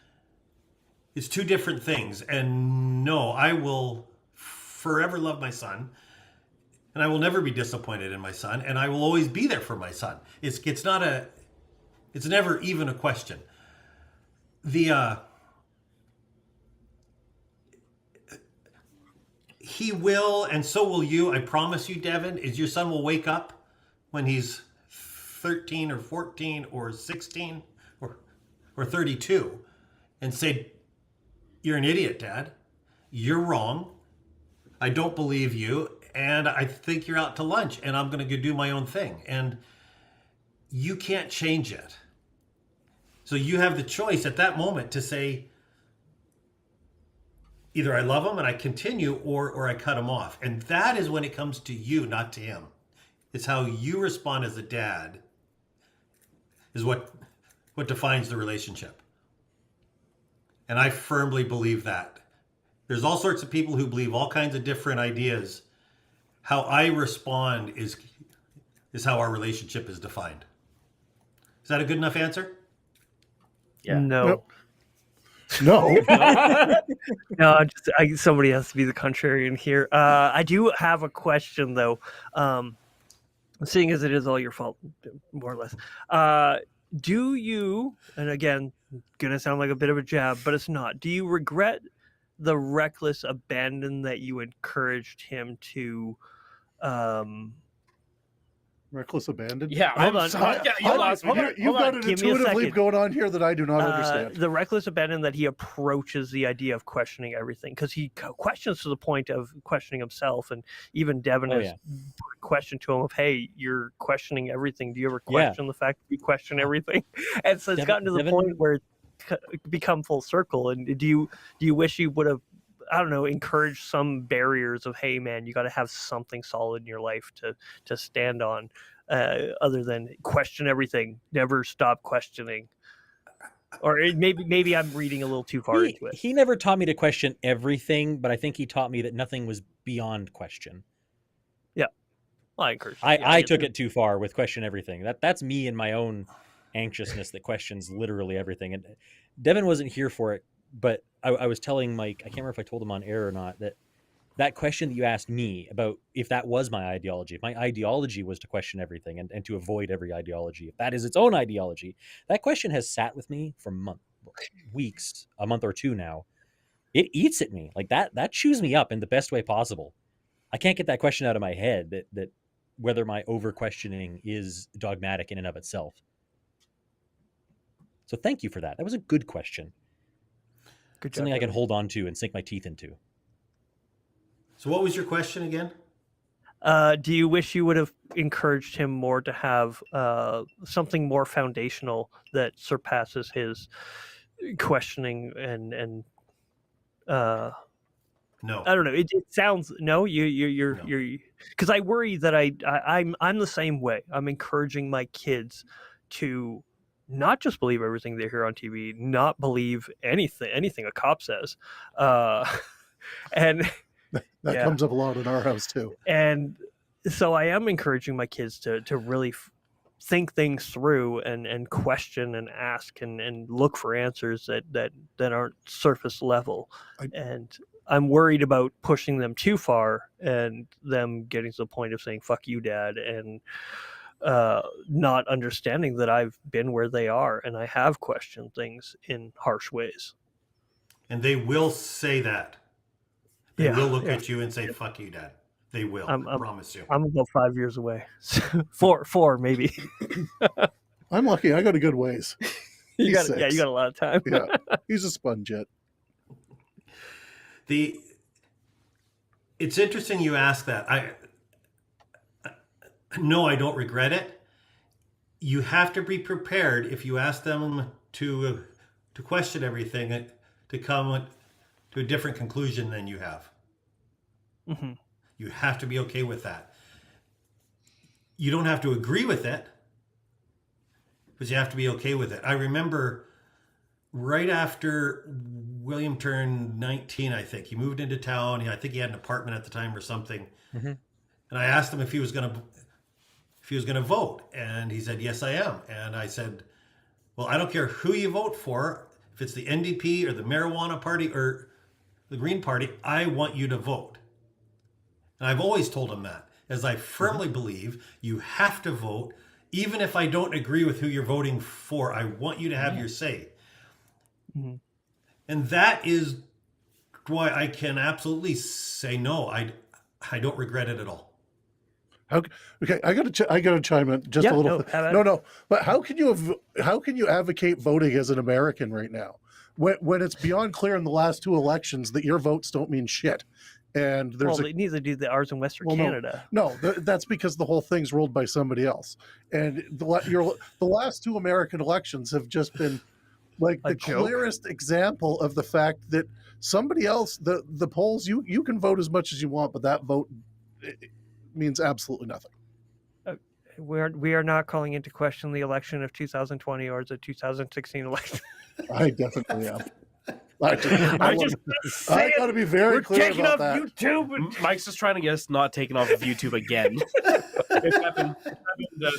It's two different things. And no, I will forever love my son. And I will never be disappointed in my son, and I will always be there for my son. It's never even a question. He will, and so will you. I promise you, Devin, is your son will wake up when he's 13 or 14 or 16 or 32 and say, "You're an idiot, Dad. You're wrong. I don't believe you. And I think you're out to lunch and I'm going to go do my own thing." And you can't change it. So you have the choice at that moment to say, either I love him and I continue or I cut him off. And that is when it comes to you, not to him. It's how you respond as a dad is what defines the relationship. And I firmly believe that. There's all sorts of people who believe all kinds of different ideas. How I respond is how our relationship is defined. Is that a good enough answer? Yeah. No. Nope. No. No, somebody has to be the contrarian here. I do have a question though. Seeing as it is all your fault, more or less. Do you, and again, gonna sound like a bit of a jab, but it's not. Do you regret the reckless abandon that you encouraged him to Reckless abandon. Yeah, Hold I'm on. sorry. Yeah, you lost me. Hold on. there. You've got an Give me a intuitive leap second. going on here that I do not understand. The reckless abandon that he approaches the idea of questioning everything, because he questions to the point of questioning himself, and even Devin Oh, has yeah. questioned to him of, "Hey, you're questioning everything. Do you ever Yeah. question the fact that you question everything?" And so it's gotten to the Devin- point where it's become full circle. And do you wish you would have, I don't know, encouraged some barriers of, hey man, you got to have something solid in your life to stand on, other than question everything, never stop questioning? Or maybe I'm reading a little too far into it. He never taught me to question everything, but I think he taught me that nothing was beyond question. Well, I encourage. I took it too far with question everything. That's me and my own anxiousness that questions literally everything. And Devin wasn't here for it, but I was telling Mike, I can't remember if I told him on air or not, that question that you asked me about if that was my ideology, if my ideology was to question everything and to avoid every ideology, if that is its own ideology, that question has sat with me for weeks, a month or two now. It eats at me like that chews me up in the best way possible. I can't get that question out of my head that whether my over questioning is dogmatic in and of itself. So thank you for that. That was a good question. Good job, Something I can Devin. hold on to and sink my teeth into. So what was your question again? Do you wish you would have encouraged him more to have something more foundational that surpasses his questioning and No. I don't know. It sounds no. You're No. because I worry that I'm the same way. I'm encouraging my kids to not just believe everything they hear on TV, not believe anything a cop says, and That yeah. comes up a lot in our house too. And so I am encouraging my kids to really think things through and question and ask and look for answers that aren't surface level. And I'm worried about pushing them too far and them getting to the point of saying, "Fuck you, Dad," and not understanding that I've been where they are and I have questioned things in harsh ways. And they will say that. They Yeah, will look yeah. at you and say, "Fuck you, Dad." They will. I'm- I promise you. I'm about 5 years away. Four maybe. I'm lucky. I got a good ways. You He's got 6. you got a lot of time. Yeah, he's a sponge yet. It's interesting you ask that. No, I don't regret it. You have to be prepared if you ask them to question everything to come to a different conclusion than you have. Mm-hmm. You have to be okay with that. You don't have to agree with it, but you have to be okay with it. I remember right after William turned 19, I think he moved into town. I think he had an apartment at the time or something. Mm-hmm. And I asked him if he was going to vote, and he said, "Yes, I am." And I said, "Well, I don't care who you vote for, if it's the NDP or the Marijuana Party or the Green Party, I want you to vote." And I've always told him that, as I firmly believe you have to vote, even if I don't agree with who you're voting for. I want you to have your say. Mm-hmm. And that is why I can absolutely say no. I don't regret it at all. Okay, I gotta chime in just a little. No. But how can you advocate voting as an American right now when it's beyond clear in the last 2 elections that your votes don't mean shit? And there's neither do the ours in Western Canada. No, that's because the whole thing's ruled by somebody else. And the last 2 American elections have just been like the clearest example of the fact that somebody else, the polls, you can vote as much as you want, but that vote means absolutely nothing. We are not calling into question the election of 2020 or the 2016 election. I definitely am. I got to be very clear about that. YouTube. Mike's just trying to get us not taken off of YouTube again. It's happened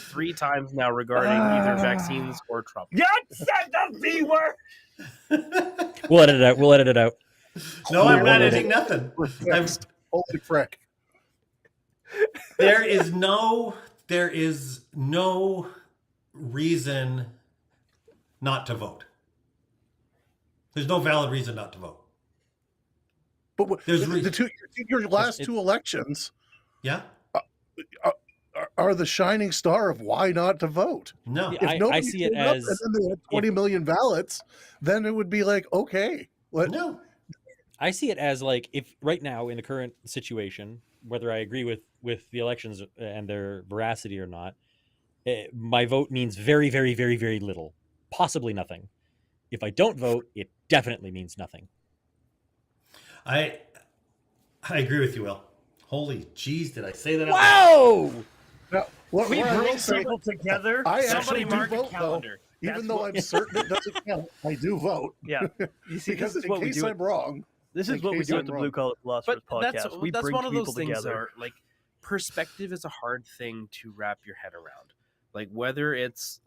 3 times now regarding either vaccines or Trump. You said the V word. We'll edit it out. No, I'm not editing nothing. Holy frick. There is no reason not to vote. There's no valid reason not to vote. But your last 2 elections, yeah, are the shining star of why not to vote. No. Yeah, If nobody I see it showed up as and then they had 20 million ballots, then it would be like, okay, No. I see it as like, if right now in the current situation, whether I agree with the elections and their veracity or not, my vote means very, very, very, very little, possibly nothing. If I don't vote, it definitely means nothing. I agree with you, Will. Holy jeez, did I say that? Whoa! now, what We I will bring say, people together. I Somebody actually do mark a vote, though. calendar. Even That's though what- I'm certain it doesn't count, I do vote. Yeah. You see, Because this is in what we case do. I'm wrong, This in is what we case do I'm at the wrong. Blue Collar Philosophers But podcast. We that's bring one of people those things together. are like, perspective is a hard thing to wrap your head around. Like whether it's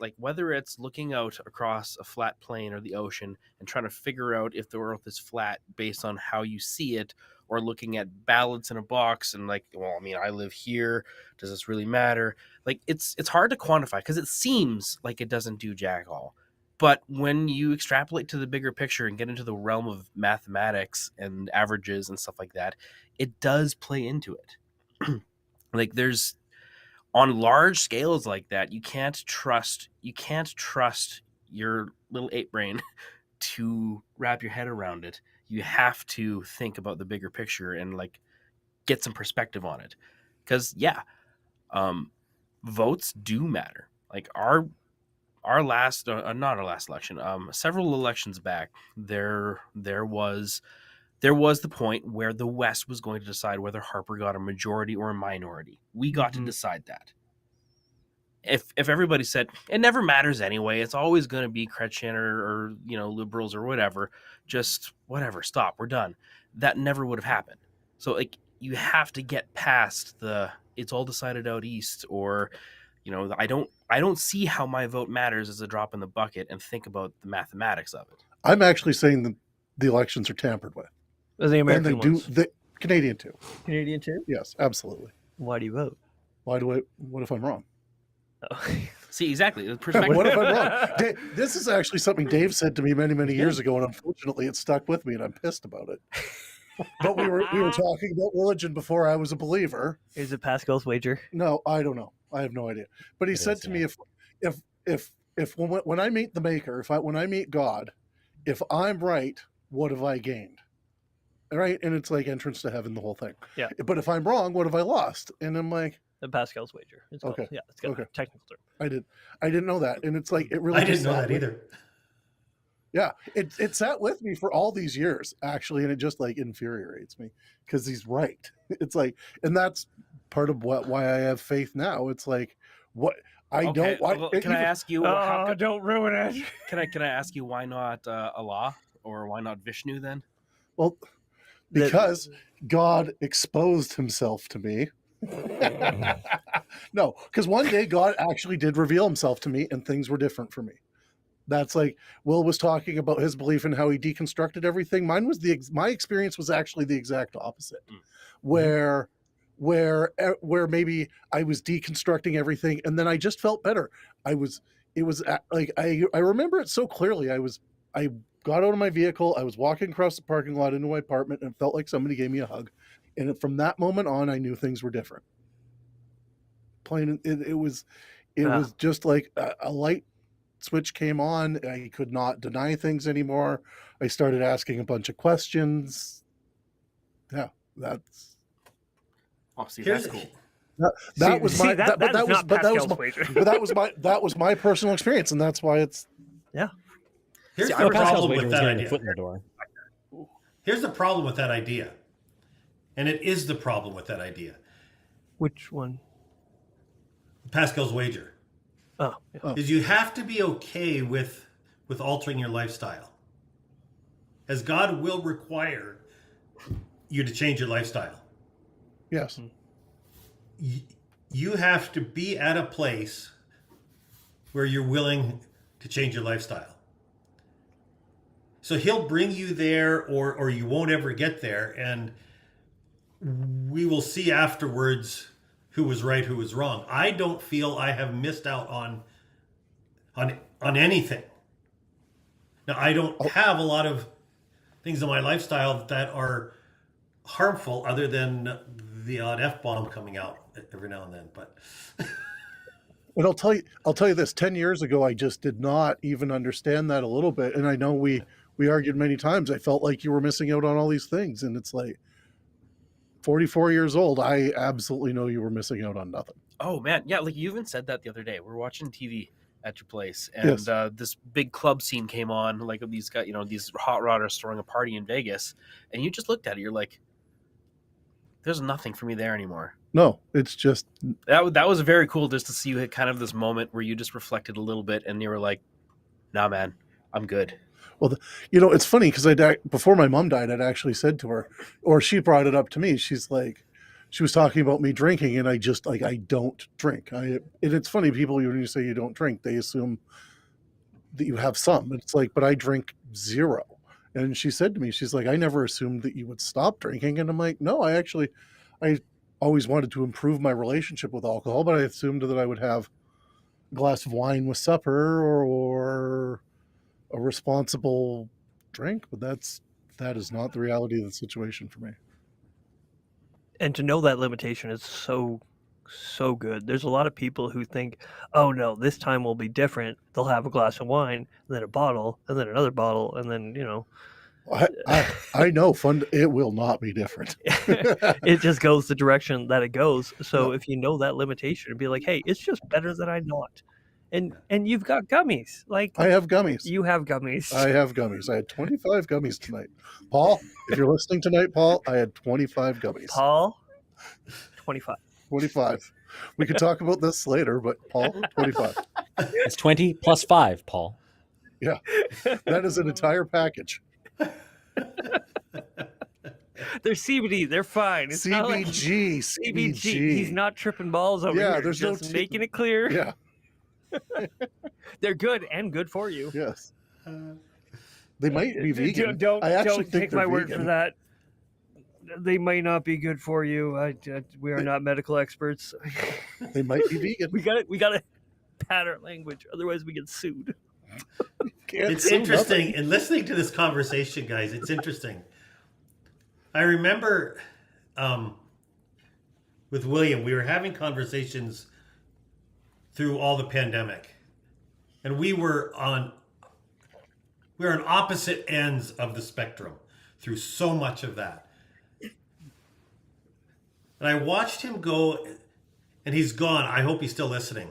looking out across a flat plain or the ocean and trying to figure out if the earth is flat based on how you see it, or looking at ballots in a box and like, well, I mean, I live here, does this really matter? Like it's hard to quantify because it seems like it doesn't do jack all. But when you extrapolate to the bigger picture and get into the realm of mathematics and averages and stuff like that, it does play into it. Like there's, on large scales like that, you can't trust your little ape brain to wrap your head around it. You have to think about the bigger picture and like get some perspective on it. Because votes do matter. Like our last, not our last election, several elections back, there was the point where the West was going to decide whether Harper got a majority or a minority. We got to decide that. If everybody said it never matters anyway, it's always going to be Chrétien or liberals or whatever, just whatever, stop, we're done. That never would have happened. So like you have to get past the it's all decided out east, or I don't see how my vote matters as a drop in the bucket, and think about the mathematics of it. I'm actually saying that the elections are tampered with. The American and they ones. do the Canadian too. Canadian too? Yes, absolutely. Why do you vote? What if I'm wrong? Oh. See, exactly. The perspective. What if I'm wrong? This is actually something Dave said to me many, many years ago, and unfortunately it stuck with me and I'm pissed about it. But we were talking about religion before I was a believer. Is it Pascal's wager? No, I don't know. I have no idea. But he said to me, if when I meet the Maker, when I meet God, if I'm right, what have I gained? Right? And it's like entrance to heaven, the whole thing. Yeah. But if I'm wrong, what have I lost? And I'm like, The Pascal's wager. It's called. Okay. Yeah, it's got Okay. a technical term. I didn't know that. And it's like, it really I didn't just know sat that with- either. Yeah. It sat with me for all these years, actually. And it just like infuriates me because he's right. It's like, and that's part of why I have faith now. It's like, what I Okay, don't want. well, can I ask you? Don't ruin it. Can I ask you why not Allah, or why not Vishnu then? Well, because God exposed himself to me. No, because one day God actually did reveal himself to me and things were different for me. That's like Will was talking about his belief in how he deconstructed everything. Mine was my experience was actually the exact opposite, where maybe I was deconstructing everything and then I just felt better. I remember it so clearly. I got out of my vehicle. I was walking across the parking lot into my apartment and it felt like somebody gave me a hug. And from that moment on, I knew things were different. It was just like a light switch came on. I could not deny things anymore. I started asking a bunch of questions. Yeah, that's. Oh, see, Here's- that's cool. That was my. that is not Pascal's wager. But that was my personal experience, and that's why it's. Here's See, the Pascal's problem wager with was that getting the idea. foot in the door. Here's the problem with that idea. And it is the problem with that idea. Which one? Pascal's wager. Oh, yeah. Is you have to be okay with altering your lifestyle. As God will require you to change your lifestyle. Yes. You have to be at a place where you're willing to change your lifestyle. So he'll bring you there, or you won't ever get there, and we will see afterwards who was right, who was wrong. I don't feel I have missed out on anything. Now, I don't have a lot of things in my lifestyle that are harmful other than the odd F-bomb coming out every now and then, but And I'll tell you this, 10 years ago, I just did not even understand that a little bit. And I know we argued many times. I felt like you were missing out on all these things. And it's like 44 years old. I absolutely know you were missing out on nothing. Oh man, yeah, like you even said that the other day. We were watching TV at your place, and Yes. this big club scene came on, like of these guys, these hot rodders throwing a party in Vegas, and you just looked at it. You're like, "There's nothing for me there anymore." No, it's just, That was very cool just to see you hit kind of this moment where you just reflected a little bit, and you were like, "Nah, man, I'm good." it's funny because before my mom died, I'd actually said to her, or she brought it up to me. She's like, she was talking about me drinking, and I just like, I don't drink. And it's funny, people, when you say you don't drink, they assume that you have some. It's like, but I drink zero. And she said to me, she's like, I never assumed that you would stop drinking. And I'm like, no, I always wanted to improve my relationship with alcohol, but I assumed that I would have a glass of wine with supper or a responsible drink. But that is not the reality of the situation for me. And to know that limitation is so good. There's a lot of people who think, oh no, this time will be different. They'll have a glass of wine, and then a bottle, and then another bottle, and then I know it will not be different. it just goes the direction that it goes. So if you know that limitation, and be like, hey, it's just better that I not. And you've got gummies. Like, I have gummies. you have gummies. I have gummies. I had 25 gummies tonight. Paul, if you're listening tonight, Paul, I had 25 gummies. Paul, 25. 25. We could talk about this later, but Paul, 25. It's 20 plus 5, Paul. Yeah, that is an entire package. They're CBD. They're fine. It's not like CBG. CBG. He's not tripping balls over here. There's just no making it clear. Yeah. They're good and good for you. Yes. They might be vegan. Don't think take they're my word vegan. for that. They might not be good for you. We are not medical experts. They might be vegan. We got to pad our language, otherwise we get sued. It's interesting. In listening to this conversation, guys, it's interesting. I remember with William, we were having conversations through all the pandemic, and we were on opposite ends of the spectrum through so much of that. And I watched him go, and he's gone. I hope he's still listening.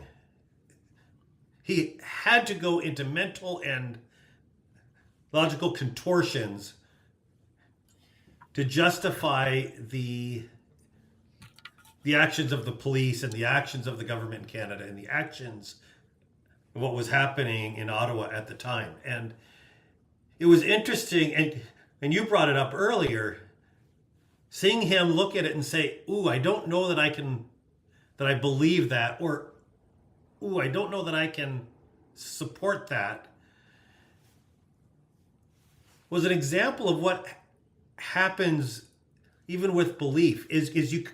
He had to go into mental and logical contortions to justify the actions of the police and the actions of the government in Canada and the actions of what was happening in Ottawa at the time. And it was interesting, and you brought it up earlier, seeing him look at it and say, ooh, I don't know that I believe that, or ooh, I don't know that I can support that, was an example of what happens even with belief is you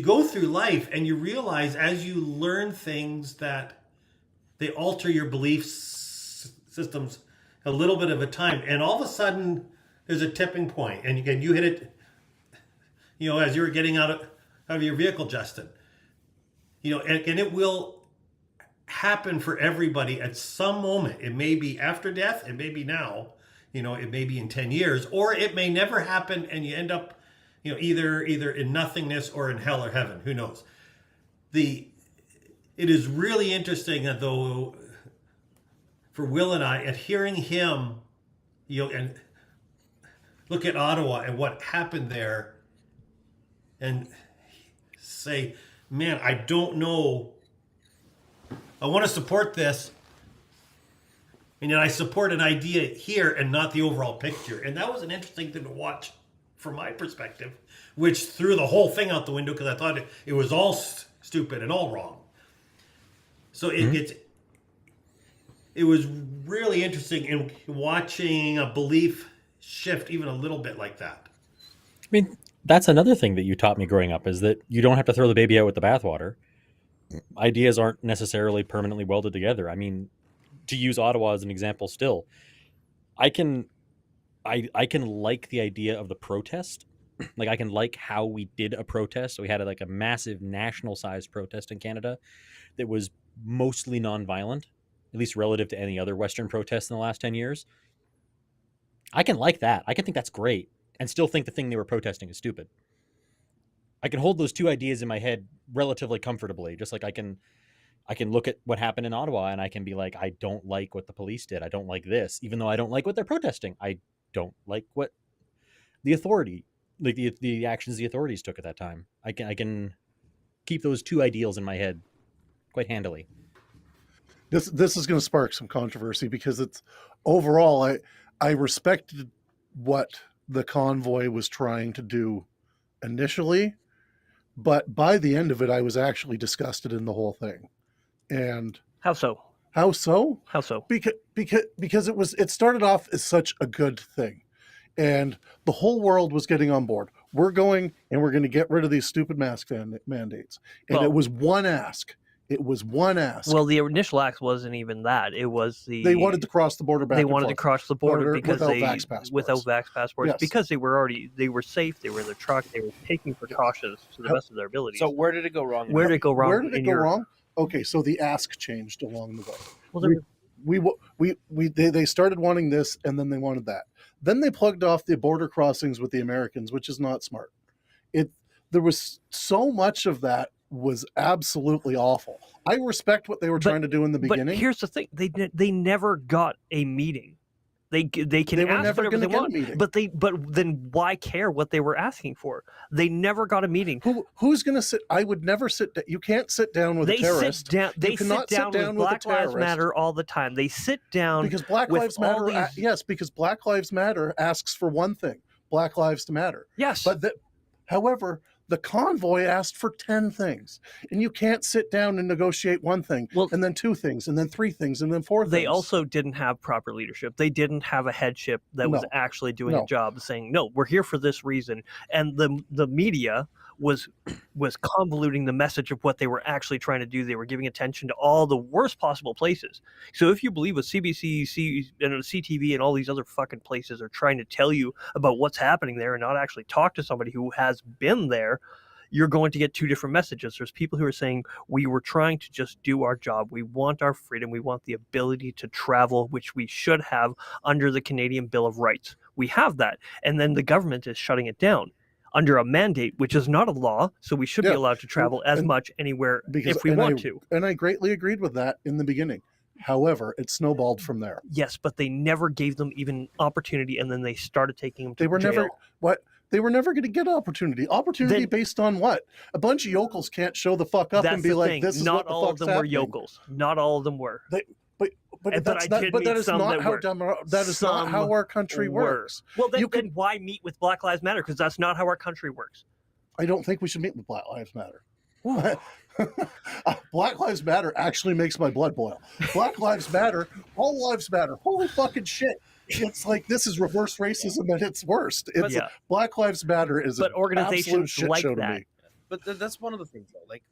go through life and you realize as you learn things that they alter your belief systems a little bit of a time, and all of a sudden there's a tipping point, and you hit it, as you were getting out of your vehicle, Justin, and it will happen for everybody at some moment. It may be after death, it may be now, it may be in 10 years, or it may never happen and you end up, either in nothingness or in hell or heaven. Who knows? It is really interesting, though, for Will and I, at hearing him, and look at Ottawa and what happened there, and say, man, I don't know. I want to support this, and yet I support an idea here and not the overall picture. And that was an interesting thing to watch from my perspective, which threw the whole thing out the window because I thought it was all stupid and all wrong. So it was really interesting in watching a belief shift even a little bit like that. I mean, that's another thing that you taught me growing up, is that you don't have to throw the baby out with the bathwater. Ideas aren't necessarily permanently welded together. I mean, to use Ottawa as an example still, I can like the idea of the protest Like I can like how we did a protest. So we had like a massive national sized protest in Canada that was mostly nonviolent, at least relative to any other Western protests in the last 10 years. I can like that. I can think that's great and still think the thing they were protesting is stupid. I can hold those two ideas in my head relatively comfortably, just like I can look at what happened in Ottawa and I can be like, I don't like what the police did. I don't like this, even though I don't like what they're protesting. I don't like what the authority, like the actions the authorities took at that time. I can keep those two ideals in my head quite handily. This is going to spark some controversy because it's overall I respected what the convoy was trying to do initially, but by the end of it, I was actually disgusted in the whole thing. And How so? how so? How so? Because it started off as such a good thing, and the whole world was getting on board. We're going and we're going to get rid of these stupid mask mandates, and Well- it was one ask. It was one ask. Well, the initial act wasn't even that. It was They wanted to cross the border back. they and wanted to forth. cross the border Border because without they vax passports. without vax passports Yes. because they were safe. They were in their truck. They were taking precautions to the best of their abilities. So where did it go wrong? where did it go wrong? Where did it in go your- wrong? Okay, so the ask changed along the way. Well, there They started wanting this, and then they wanted that. Then they plugged off the border crossings with the Americans, which is not smart. There was so much of that was absolutely awful. I respect what they were trying to do in the But beginning. here's the thing: they never got a meeting. They can They were ask never whatever they gonna get a want, meeting. but then why care what they were asking for? They never got a meeting. Who's going to sit? I would never sit down. You can't sit down with They a terrorist. sit down. They sit cannot sit down down with with a Black Lives terrorist. Matter all the time. They sit down Because Black with Lives all Matter, these- yes, because Black Lives Matter asks for one thing: Black Lives to matter. Yes, But however, the convoy asked for 10 things, and you can't sit down and negotiate one thing, Well- and then 2 things, and then 3 things, and then 4 things. they also didn't have proper leadership. They didn't have a headship that was No. actually doing No. a job, saying, "No, we're here for this reason." And the media was convoluting the message of what they were actually trying to do. They were giving attention to all the worst possible places. So if you believe what CBC, and CTV, and all these other fucking places are trying to tell you about what's happening there, and not actually talk to somebody who has been there, you're going to get 2 different messages. There's people who are saying, we were trying to just do our job. We want our freedom. We want the ability to travel, which we should have under the Canadian Bill of Rights. We have that. And then the government is shutting it down under a mandate, which is not a law. So we should be Yeah. allowed to travel as And- much anywhere because if we and want I, to. And I greatly agreed with that in the beginning. However, it snowballed from there. Yes, but they never gave them even opportunity, and then they started taking them to They were jail. never going to get opportunity. Opportunity Then- based on what? A bunch of yokels can't show the fuck up That's and be the like, thing. "This is not what the all of fuck's them were happening." yokels. Not all of them were. But But that's I not. did But meet that is some not that how were. that is not how Some our country were. works. Well, then, You then can- why meet with Black Lives Matter? Because that's not how our country works. I don't think we should meet with Black Lives Matter. Black Lives Matter actually makes my blood boil. Black Lives Matter, all lives matter. Holy fucking shit. It's like this is reverse racism at its worst. It's Yeah. Black Lives Matter is But an organizations absolute shit like show to that. me. But that's one of the things, though. Like,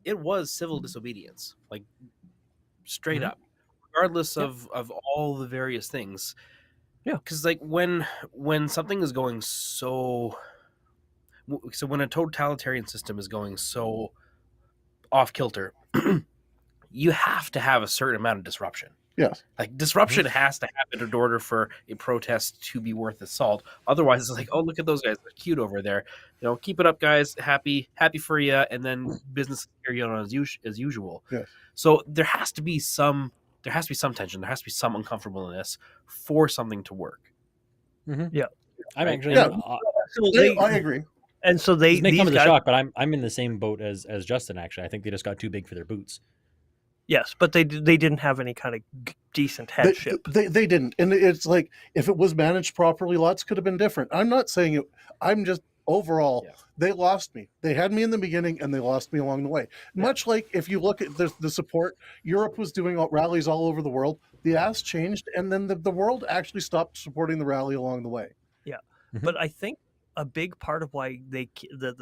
it was civil disobedience, like straight Mhm. up, regardless Yep. of all the various things. Yeah. Because like when something is going so when a totalitarian system is going so off kilter, you have to have a certain amount of disruption. Yes. Like disruption has to happen in order for a protest to be worth its salt. Otherwise, it's like, oh, look at those guys, they're cute over there. You know, keep it up, guys. Happy for you, and then business carry on as usual. Yes. So there has to be some tension. There has to be some uncomfortableness for something to work. I'm Right. actually Yeah. So they, I agree. and so they this may these come as a guys, shock, but I'm in the same boat as Justin. Actually, I think they just got too big for their boots. yes, but they didn't have any kind of decent headship. They didn't. And it's like, if it was managed properly, lots could have been different. I'm not saying it. I'm just overall, Yeah. they lost me. They had me in the beginning and they lost me along the way. Much like if you look at the support, Europe was doing rallies all over the world. The ass changed, and then the world actually stopped supporting the rally along the way. But I think a big part of why the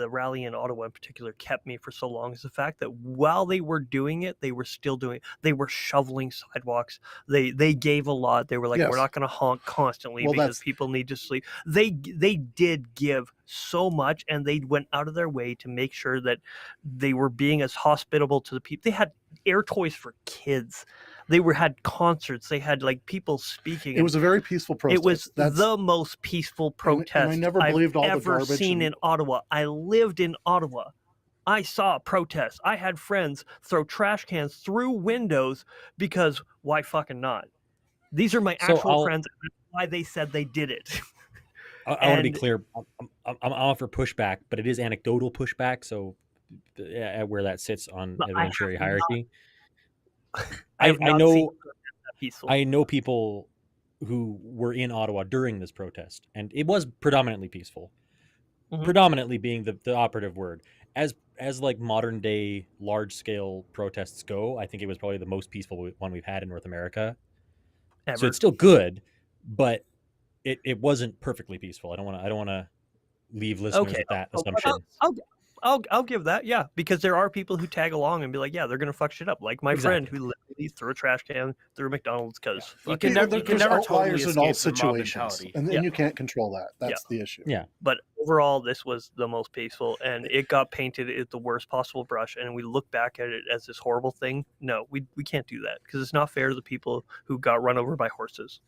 rally in Ottawa in particular kept me for so long is the fact that while they were doing it, they were still doing it. They were shoveling sidewalks. They gave a lot. They were like, Yes. we're not going to honk constantly Well, because that's- people need to sleep. They did give so much, and they went out of their way to make sure that they were being as hospitable to the people. They had air toys for kids. They had concerts. They had like people speaking. It was a very peaceful protest. It was the most peaceful protest and I never believed I've all the ever garbage seen in Ottawa. I lived in Ottawa. I saw protests. I had friends throw trash cans through windows because why fucking not? These are my actual friends. And that's why they said they did it. I want to be clear. I'm offer pushback, but it is anecdotal pushback. So where that sits on evidentiary hierarchy. I know people who were in Ottawa during this protest, and it was predominantly peaceful. Predominantly being the operative word. As like modern day large scale protests go, I think it was probably the most peaceful one we've had in North America. Ever. So it's still good, but it wasn't perfectly peaceful. I don't want to leave listeners with that assumption. I'll give that, yeah, because there are people who tag along and be like, yeah, they're gonna fuck shit up, like my friend who literally threw a trash can through McDonald's because you can never totally in all situations, and then you can't control that. That's the issue. Yeah, but overall, this was the most peaceful, and it got painted at the worst possible brush, and we look back at it as this horrible thing. No, we can't do that because it's not fair to the people who got run over by horses.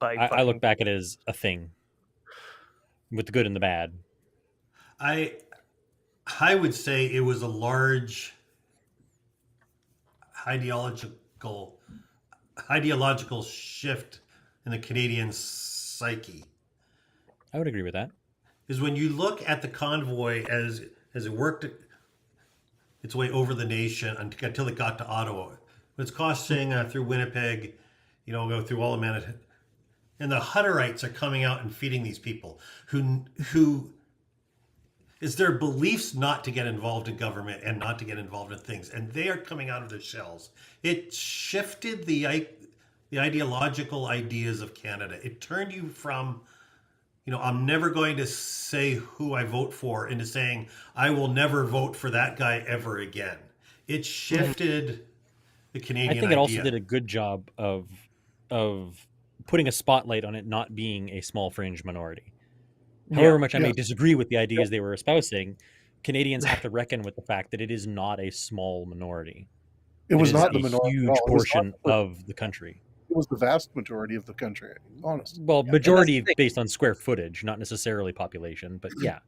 I look back at it as a thing, with the good and the bad. I would say it was a large ideological shift in the Canadian psyche. I would agree with that. Is when you look at the convoy as it worked its way over the nation until it got to Ottawa. It's crossing through Winnipeg, go through all of Manitoba. And the Hutterites are coming out and feeding these people who is their beliefs not to get involved in government and not to get involved in things. And they are coming out of their shells. It shifted the ideological ideas of Canada. It turned you from, I'm never going to say who I vote for into saying, I will never vote for that guy ever again. It shifted the Canadian idea. I think it also did a good job of putting a spotlight on it not being a small fringe minority. However much I may disagree with the ideas they were espousing, Canadians have to reckon with the fact that it is not a small minority. It was not the minority. Huge portion of the country. It was the vast majority of the country, honestly. Well, majority based on square footage, not necessarily population, but yeah.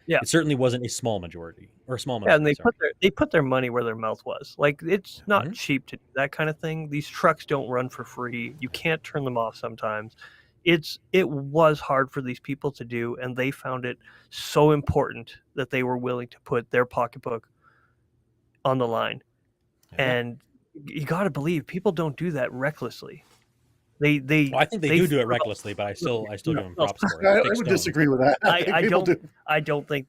It certainly wasn't a small majority or a small minority. And they put their money where their mouth was. Like, it's not cheap to do that kind of thing. These trucks don't run for free. You can't turn them off sometimes. It was hard for these people to do, and they found it so important that they were willing to put their pocketbook on the line. And you got to believe people don't do that recklessly. I think they do it recklessly, but I still give them props for it. I would disagree with that. I don't think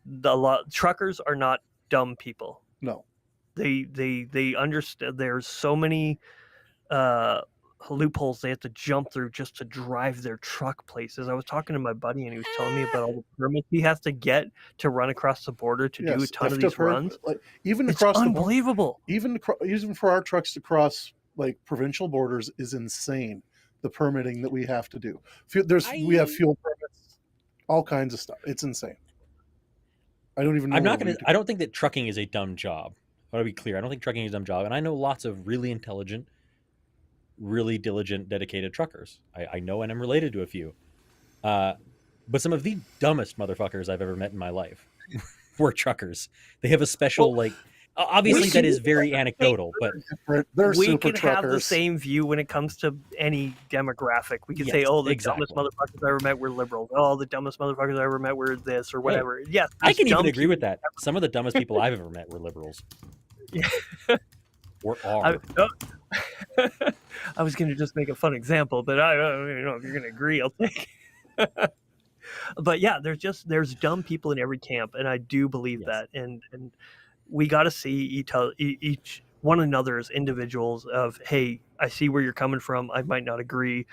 truckers are not dumb people. No, they understand. There's so many loopholes they have to jump through just to drive their truck places. I was talking to my buddy and he was telling me about all the permits he has to get to run across the border to do a ton of these runs. Even it's across unbelievable. Even for our trucks to cross like provincial borders is insane. The permitting that we have to do. We have fuel permits, all kinds of stuff. It's insane. I don't even know. I don't think that trucking is a dumb job. I want to be clear. I don't think trucking is a dumb job. And I know lots of really intelligent, really diligent, dedicated truckers. I know and I'm related to a few. But some of the dumbest motherfuckers I've ever met in my life were truckers. They have a special, obviously that is very anecdotal, but we can have the same view when it comes to any demographic. We can say, the dumbest motherfuckers I ever met were liberals. Oh, the dumbest motherfuckers I ever met were this or whatever. Yes, I can even agree with that. Some of the dumbest people I've ever met were liberals. Or are. I was going to just make a fun example, but I don't know if you're going to agree. I'll take. But yeah, there's dumb people in every camp, and I do believe that, and we got to see each one another as individuals. Of hey, I see where you're coming from. I might not agree,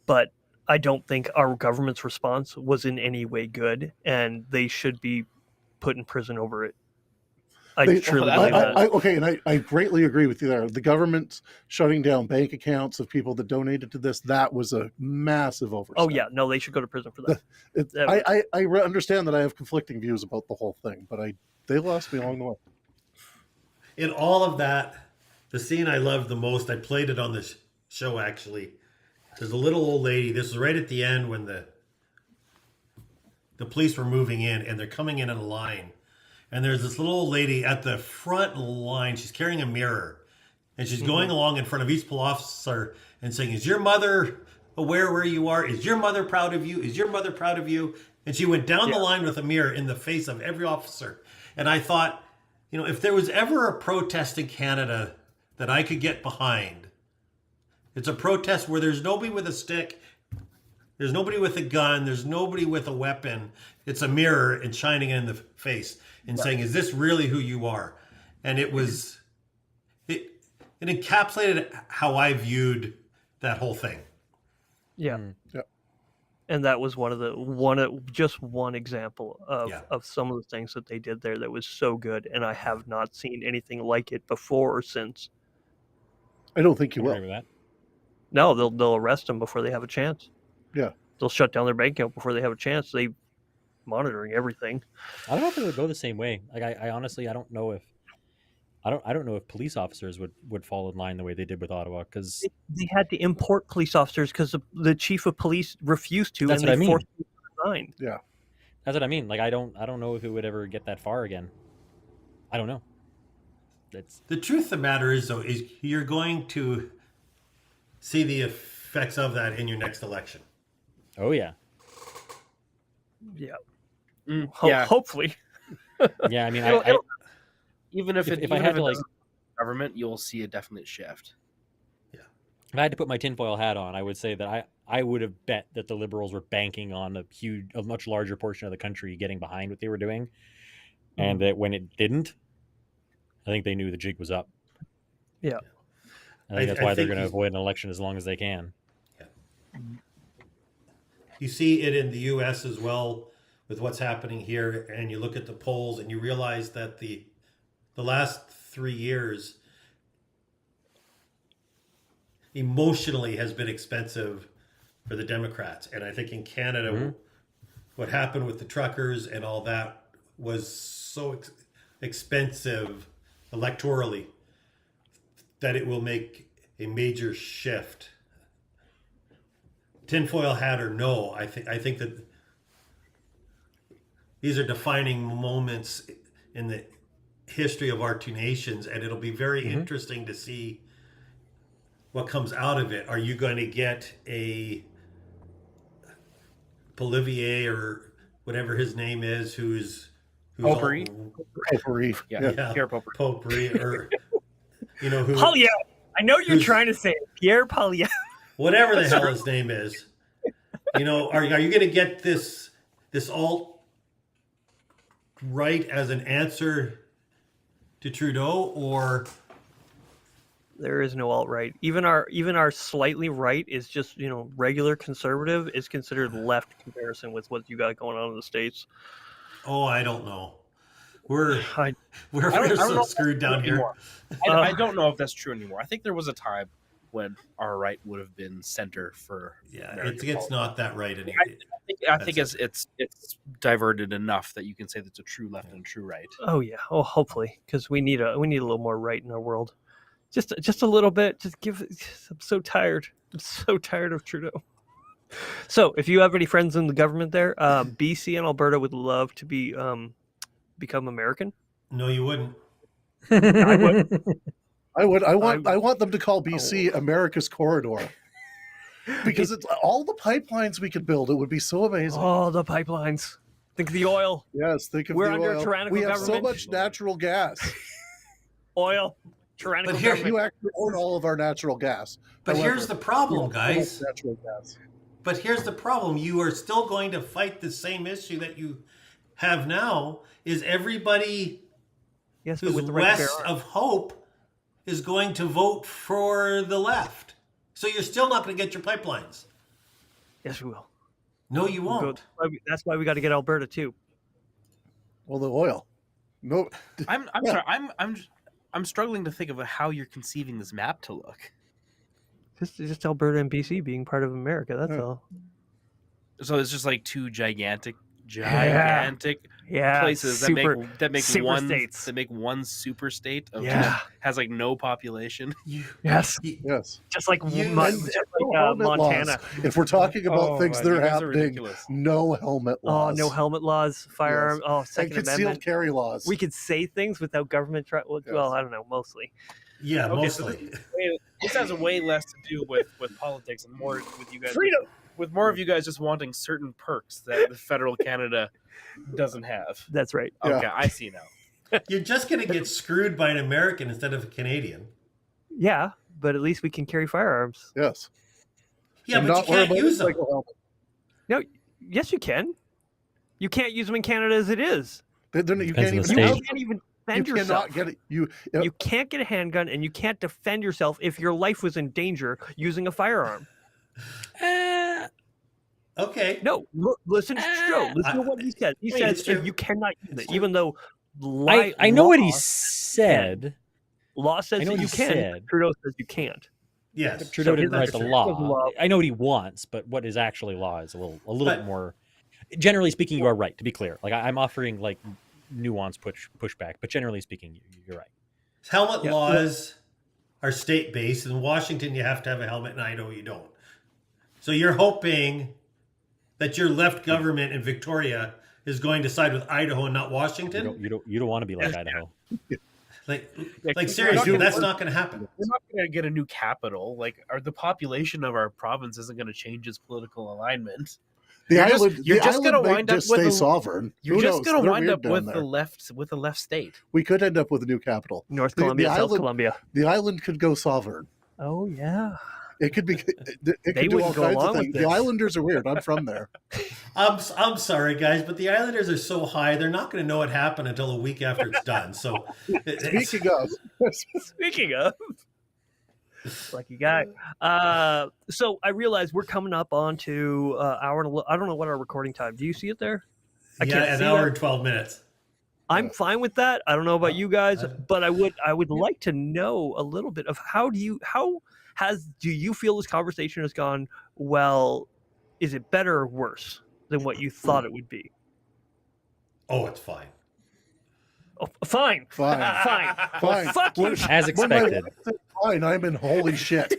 but I don't think our government's response was in any way good, and they should be put in prison over it. I truly believe that. Okay, and I greatly agree with you there. The government's shutting down bank accounts of people that donated to this, that was a massive oversight. Oh yeah, no, they should go to prison for that. I understand that I have conflicting views about the whole thing, but they lost me along the way. In all of that, the scene I loved the most, I played it on the show actually. There's a little old lady. This is right at the end when the police were moving in, and they're coming in a line. And there's this little old lady at the front line. She's carrying a mirror, and she's going along in front of each police officer and saying, "Is your mother aware where you are? Is your mother proud of you? Is your mother proud of you?" And she went down the line with a mirror in the face of every officer. And I thought, if there was ever a protest in Canada that I could get behind, it's a protest where there's nobody with a stick, there's nobody with a gun, there's nobody with a weapon. It's a mirror and shining in the face and saying, "Is this really who you are?" And it encapsulated how I viewed that whole thing. Yeah. Yeah. And that was just one example of some of the things that they did there that was so good, and I have not seen anything like it before or since. I don't think you I agree will. with that. No, they'll arrest them before they have a chance. Yeah. They'll shut down their bank account before they have a chance. They monitoring everything. I don't know if it would go the same way. Like I honestly, I don't know if police officers would fall in line the way they did with Ottawa, because They had to import police officers because the chief of police refused to, That's and what they I mean. forced them to resign. Yeah. that's what I mean. Like I don't know if it would ever get that far again. I don't know. It's The truth of the matter is, though, is you're going to see the effects of that in your next election. oh yeah, Yeah. Yeah. Hopefully. yeah. I mean, It'll- even if if it I even had if to it like doesn't government, you'll see a definite shift. if I had to put my tinfoil hat on, I would say that I would have bet that the Liberals were banking on a much larger portion of the country getting behind what they were doing, and that when it didn't, I think they knew the jig was up. Yeah. I think that's I why they're think going to avoid an election as long as they can. You see it in the U.S. as well with what's happening here, and you look at the polls and you realize that the last 3 years emotionally has been expensive for the Democrats. And I think in Canada, what happened with the truckers and all that was so expensive electorally that it will make a major shift. Tinfoil hat or no, I think that these are defining moments in the history of our two nations, and it'll be very interesting to see what comes out of it. Are you going to get a Polivier or whatever his name is, who's Potpourri? Potpourri. Yeah. Pierre Potpourri. Potpourri, or who Polyev. I know you're who's- trying to say it. Pierre Polyev. whatever the hell his name is. Are you going to get this alt right as an answer to Trudeau, or There is no alt-right. Even our slightly right is just, regular conservative is considered left in comparison with what you got going on in the States. I don't know. We're I don't so know screwed down here. anymore. I don't know if that's true anymore. I think there was a time when our right would have been center for. Yeah, American it's politics. not that right anymore. I think it's diverted enough that you can say that's a true left and a true right. Oh yeah. Oh, hopefully, because we need a little more right in our world. Just a little bit. I'm so tired. I'm so tired of Trudeau. So, if you have any friends in the government there, BC and Alberta would love to become American. No, you wouldn't. I would. I want them to call BC America's corridor. Because it's all the pipelines we could build. It would be so amazing. Oh, the pipelines. Think of the oil. Yes, think of We're the under oil. tyrannical We have so government. much natural gas. Oil. Tyrannical But here- government. You actually own all of our natural gas. But However, here's the we problem, have so much guys. Natural gas. But here's the problem. You are still going to fight the same issue that you have now. Is everybody Yes, but who's with the right to bear west arms. of Hope is going to vote for the left. So you're still not going to get your pipelines. Yes, we will. No, you won't. That's why we got to get Alberta too. Well, the oil. No, I'm Yeah. sorry. I'm struggling to think of how you're conceiving this map to look. Just Alberta and BC being part of America. That's Yeah. all. So it's just like two gigantic Yeah. places super, that make super one states. that make one super state of Yeah. just has like no population. Yes, yes. just like You- Helmet Montana. laws. If we're talking about things man, that you are guys are happening, ridiculous. no helmet Oh, laws. no helmet laws, firearm. Oh, And Second concealed Amendment. carry laws. We could say things without government. Well, Yes. I don't know. Mostly. Yeah, Okay, so mostly. this has way less to do with politics and more with you guys. Freedom. With more of you guys just wanting certain perks that the federal Canada doesn't have. That's right. Yeah. Okay, I see now. You're just going to get screwed by an American instead of a Canadian. Yeah, but at least we can carry firearms. yes. Yeah, And but you not wear a can't use them. motorcycle helmet. Yes, you can. You can't use them in Canada as it is. You Depends can't on even the You state. have can't even You defend cannot yourself. get it. You You can't get a handgun, and you can't defend yourself if your life was in danger using a firearm. Okay. No, listen to Joe. Listen to what he said. He Wait, says it's true. if you cannot use It's it, true. even though I know what he law said. says I know that what you he can. said. Trudeau says you can't. Yes. Trudeau So didn't his write the understanding of law. law- I know what he wants, but what is actually law is a little But- bit more. Generally speaking, you are right. To be clear, like I'm offering like nuanced pushback, but generally speaking, you're right. Helmet Yeah. laws are state based. In Washington, you have to have a helmet. In Idaho, you don't. So you're hoping that your left government in Victoria is going to side with Idaho and not Washington. You don't want to be like Idaho. Like Yeah, seriously, we're not that's gonna- not going to happen. We're not going to get a new capital. Like, the population of our province isn't going to change its political alignment. the You're just- island. you're the just island gonna may wind up just with stay a- sovereign. You're Who just knows? going to They're wind weird up down with there. the left state. We could end up with a new capital. North The Columbia, South island- Columbia. The island could go sovereign. Oh yeah. It could be. It They could do all wouldn't go kinds of along with things. The this. Islanders are weird. I'm from there. I'm sorry, guys, but the Islanders are so high, they're not going to know what happened until a week after it's done. So, Speaking of, Speaking of, lucky guy. So I realize we're coming up onto hour and I don't know what our recording time. Do you see it there? I yeah, can't an see hour it. and 12 minutes. I'm fine with that. I don't know about you guys, I- but I would like to know a little bit of do you feel this conversation has gone well? Is it better or worse than what you thought it would be? Oh, it's fine. Oh, fine. fine, Fine. fine. Fuck you. As When my expected. wife says fine, I'm in holy shit.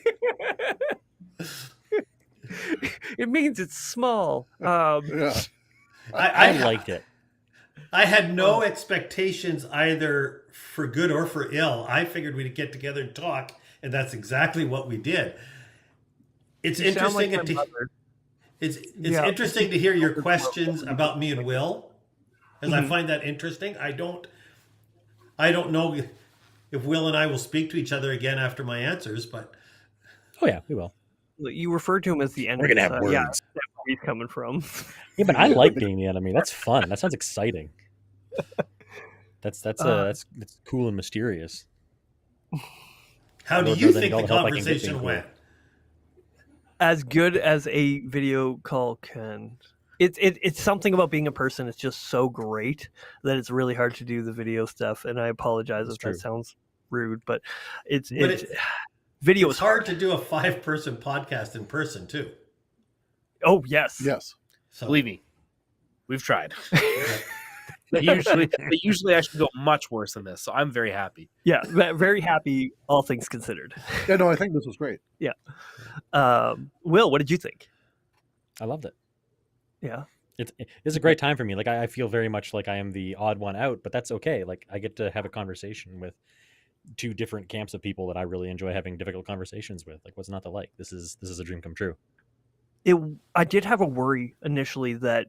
It means it's small. Yeah. I liked it. I had no expectations either for good or for ill. I figured we'd get together and talk, and that's exactly what we did. It's You sound like interesting my to mother. it's Yeah. interesting to hear your questions about me and Will, because Mm-hmm. I find that interesting. I don't know if Will and I will speak to each other again after my answers, but Oh yeah, we will. You referred to him as the enemy. We're gonna have Yeah, words. that's where he's coming from. Yeah, but I like being the enemy. That's fun. That sounds exciting. That's cool and mysterious. how do Lord you knows I think need all the the help I can get conversation being went? As good as a video call can. It's something about being a person. It's just so great that it's really hard to do the video stuff. And I apologize That's if true. that sounds rude, but it's But video It's is hard to do a 5-person podcast in person too. Oh yes, Yes. So Believe me, we've tried. They usually actually go much worse than this, so I'm very happy. yeah. Very happy, all things considered. Yeah. No, I think this was great. Will, what did you think? I loved it. Yeah. It's a great time for me. Like I feel very much like I am the odd one out, but that's okay. Like I get to have a conversation with two different camps of people that I really enjoy having difficult conversations with. Like what's not to like? This is a dream come true. I did have a worry initially that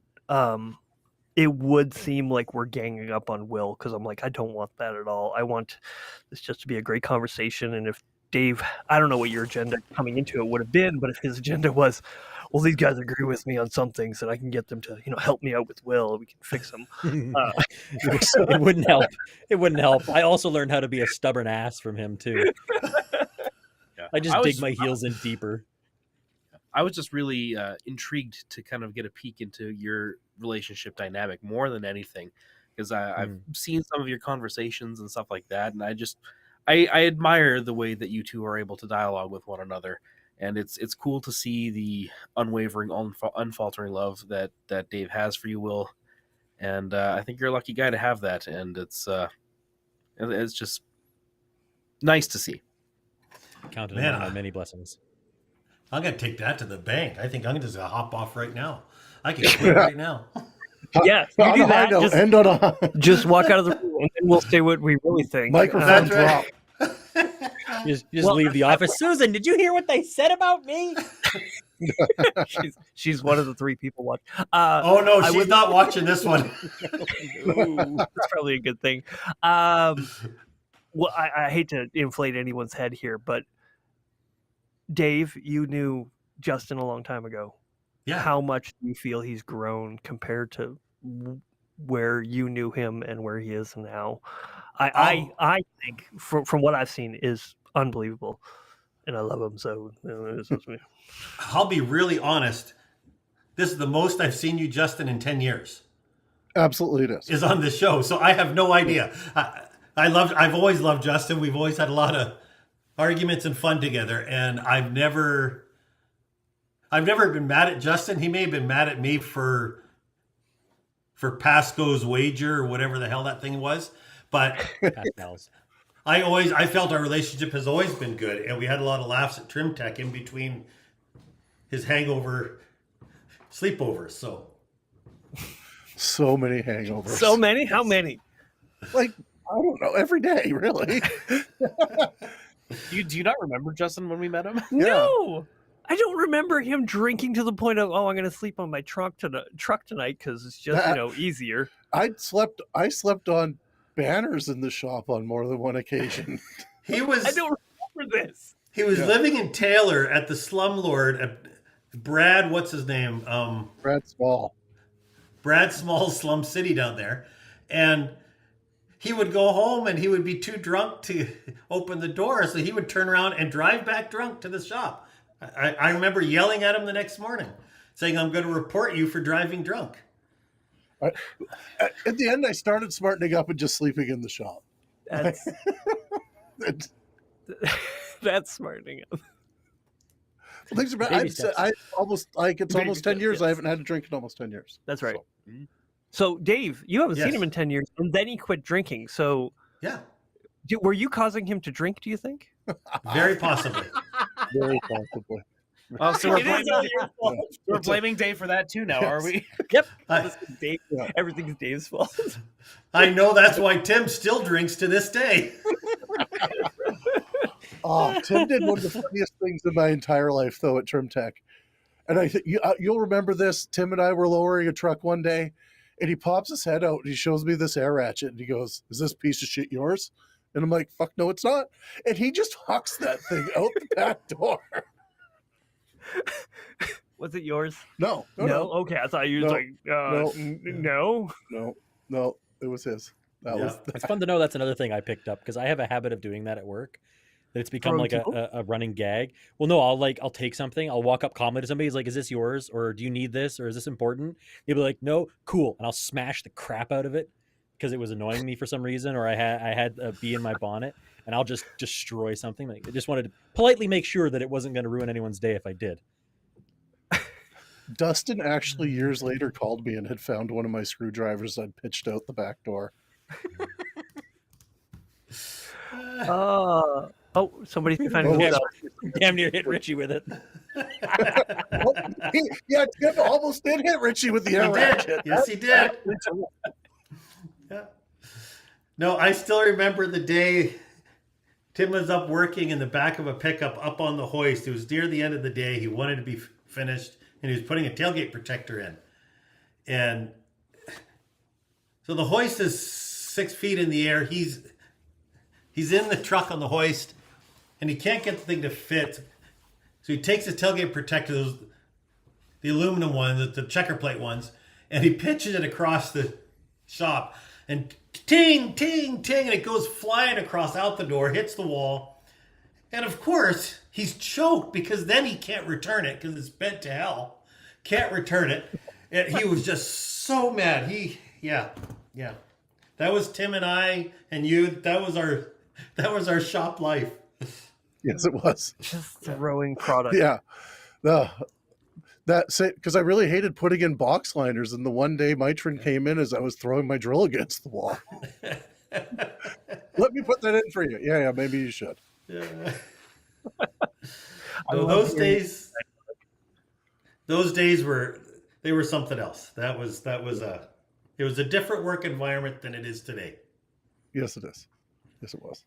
it would seem like we're ganging up on Will, because I'm like, I don't want that at all. I want this just to be a great conversation. And if Dave, I don't know what your agenda coming into it would have been, but if his agenda was, well, these guys agree with me on some things and I can get them to, help me out with Will, we can fix them. It wouldn't help. It wouldn't help. I also learned how to be a stubborn ass from him too. Yeah. I just dig my heels in deeper. I was just really intrigued to kind of get a peek into your relationship dynamic more than anything, because I've seen some of your conversations and stuff like that, and I admire the way that you two are able to dialogue with one another, and it's cool to see the unwavering, unfaltering love that Dave has for you, Will, and I think you're a lucky guy to have that, and it's just nice to see. Counted Man, among our many blessings. I'm gonna take that to the bank. I think I'm just gonna hop off right now. I can quit right now. Yeah, you do that. Just end on a Just walk out of the room, and then we'll say what we really think. microphone That's right. drop. Just leave the office. Susan, did you hear what they said about me? She's one of the 3 people watching. Oh no, she's not watching this one. That's probably a good thing. Well, I hate to inflate anyone's head here, but Dave, you knew Justin a long time ago. Yeah. How much do you feel he's grown compared to where you knew him and where he is now? I think from what I've seen is unbelievable, and I love him. So it's me. I'll be really honest. This is the most I've seen you, Justin, in 10 years. Absolutely, it is. Is on this show, so I have no idea. I've always loved Justin. We've always had a lot of arguments and fun together, and I've never been mad at Justin. He may have been mad at me for Pasco's wager or whatever the hell that thing was, but I felt our relationship has always been good, and we had a lot of laughs at Trim Tech in between his hangover sleepovers. So many hangovers. So many? How many? Like, I don't know, every day, really. Do you not remember Justin when we met him? No, I don't remember him drinking to the point of, I'm going to sleep on my truck tonight because it's just easier. I slept on banners in the shop on more than one occasion. I don't remember this. He was living in Taylor at the slumlord at Brad. What's his name? Brad Small. Brad Small's Slum City down there, and he would go home and he would be too drunk to open the door, so he would turn around and drive back drunk to the shop. I remember yelling at him the next morning, saying, "I'm going to report you for driving drunk." At the end, I started smartening up and just sleeping in the shop. That's that's smartening up. Things are bad. It's almost 10 years. I haven't had a drink in almost 10 years. That's right. So Dave, you haven't seen Yes. him in 10 years, and then he quit drinking. So Yeah, were you causing him to drink, do you think? very possibly. Very possibly. Oh, so It is all your fault. we're blaming Dave for that too now, are we? Yep. I- This is Dave. Yeah. Everything's Dave's fault. I know that's why Tim still drinks to this day. Oh, Tim did one of the funniest things in my entire life, though, at Trim Tech. And I think you'll remember this. Tim and I were lowering a truck one day, and he pops his head out and he shows me this air ratchet, and he goes, "Is this piece of shit yours?" And I'm like, "Fuck no, it's not." And he just hucks that thing out the back door. Was it yours? No. Okay, I thought you was No. no. It was his. Yeah. It's fun to know that's another thing I picked up because I have a habit of doing that at work. That it's become Throwing like people? a running gag. Well, no, I'll take something. I'll walk up calmly to somebody. He's like, "Is this yours? Or do you need this? Or is this important?" They'll be like, "No, cool." And I'll smash the crap out of it because it was annoying me for some reason, or I had a bee in my bonnet, and I'll just destroy something. Like, I just wanted to politely make sure that it wasn't going to ruin anyone's day if I did. Dustin actually years later called me and had found one of my screwdrivers I'd pitched out the back door. Somebody's finding Oh, this out. Damn near hit Richie with it. Tim almost did hit Richie with the He air did. ratchet. Yes, he did. Yeah. No, I still remember the day Tim was up working in the back of a pickup up on the hoist. It was near the end of the day. He wanted to be finished, and he was putting a tailgate protector in. And so the hoist is 6 feet in the air. He's in the truck on the hoist, and he can't get the thing to fit. So he takes his tailgate protector, the aluminum ones, the checker plate ones, and he pitches it across the shop. And ting, ting, ting, and it goes flying across out the door, hits the wall. And of course, he's choked because then he can't return it because it's bent to hell. Can't return it. And he was just so mad. Yeah. That was Tim and I and you. That was our shop life. Yes, it was. Just throwing product. Yeah. Because I really hated putting in box liners, and the one day Mitron came in as I was throwing my drill against the wall. Let me put that in for you. Yeah, maybe you should. Yeah. No, those days were something else. It was a different work environment than it is today. Yes, it is. Yes, it was.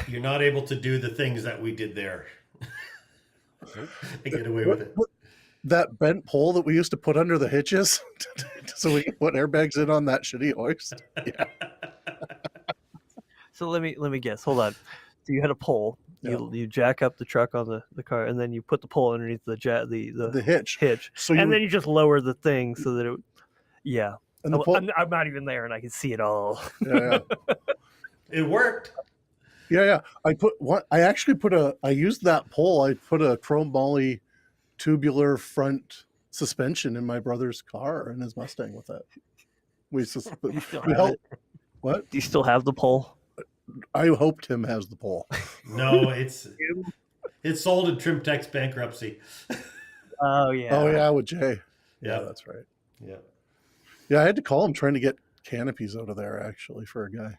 You're not able to do the things that we did there. And get away with it. That bent pole that we used to put under the hitches so we could put airbags in on that shitty hoist. Yeah. So let me guess. Hold on. So you had a pole. You jack up the truck on the car, and then you put the pole underneath the hitch. So then you just lower the thing so that it. Yeah. And the pole, I'm not even there, and I can see it all. yeah. It worked. Yeah. I used that pole. I put a chrome molly tubular front suspension in my brother's car in his Mustang with that. What? Do you still have the pole? I hope Tim has the pole. No, it's sold in Trimtex bankruptcy. Oh yeah. Oh yeah, with Jay. Yeah, that's right. Yeah, I had to call him trying to get canopies out of there actually for a guy.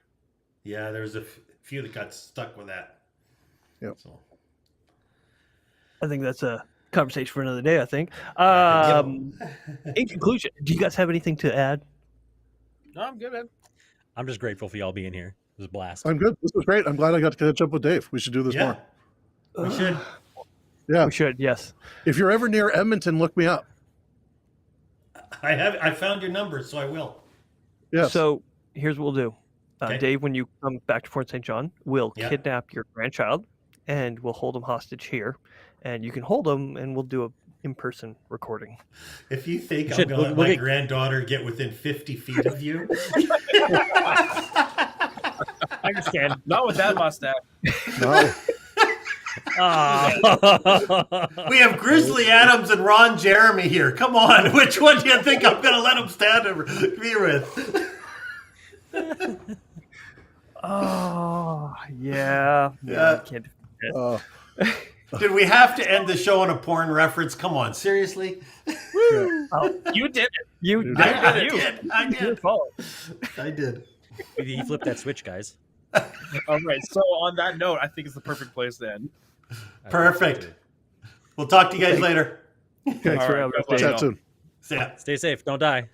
Yeah, there's a few that got stuck with that. Yep. So. I think that's a conversation for another day. I think. In conclusion, do you guys have anything to add? No, I'm good, man. I'm just grateful for y'all being here. It was a blast. I'm good. This was great. I'm glad I got to catch up with Dave. We should do this more. We should. Yeah. We should, yes. If you're ever near Edmonton, look me up. I found your number, so I will. Yes. So here's what we'll do. Okay. Dave, when you come back to Fort St. John, we'll kidnap your grandchild and we'll hold him hostage here. And you can hold him and we'll do a in-person recording. If you think I'm going to let my granddaughter get within 50 feet of you. I understand. Not with that mustache. No. We have Grizzly Adams and Ron Jeremy here. Come on. Which one do you think I'm going to let him stand and be with? Oh, yeah. Yeah. Can't Did we have to end the show on a porn reference? Come on. Seriously? Woo! Oh, you did it. You did it. I did. Your fault. I did. He flipped that switch, guys. All right. So on that note, I think it's the perfect place to end. Perfect. We'll talk to you guys later. Okay. All right. Chat soon. See ya. Stay safe. Don't die.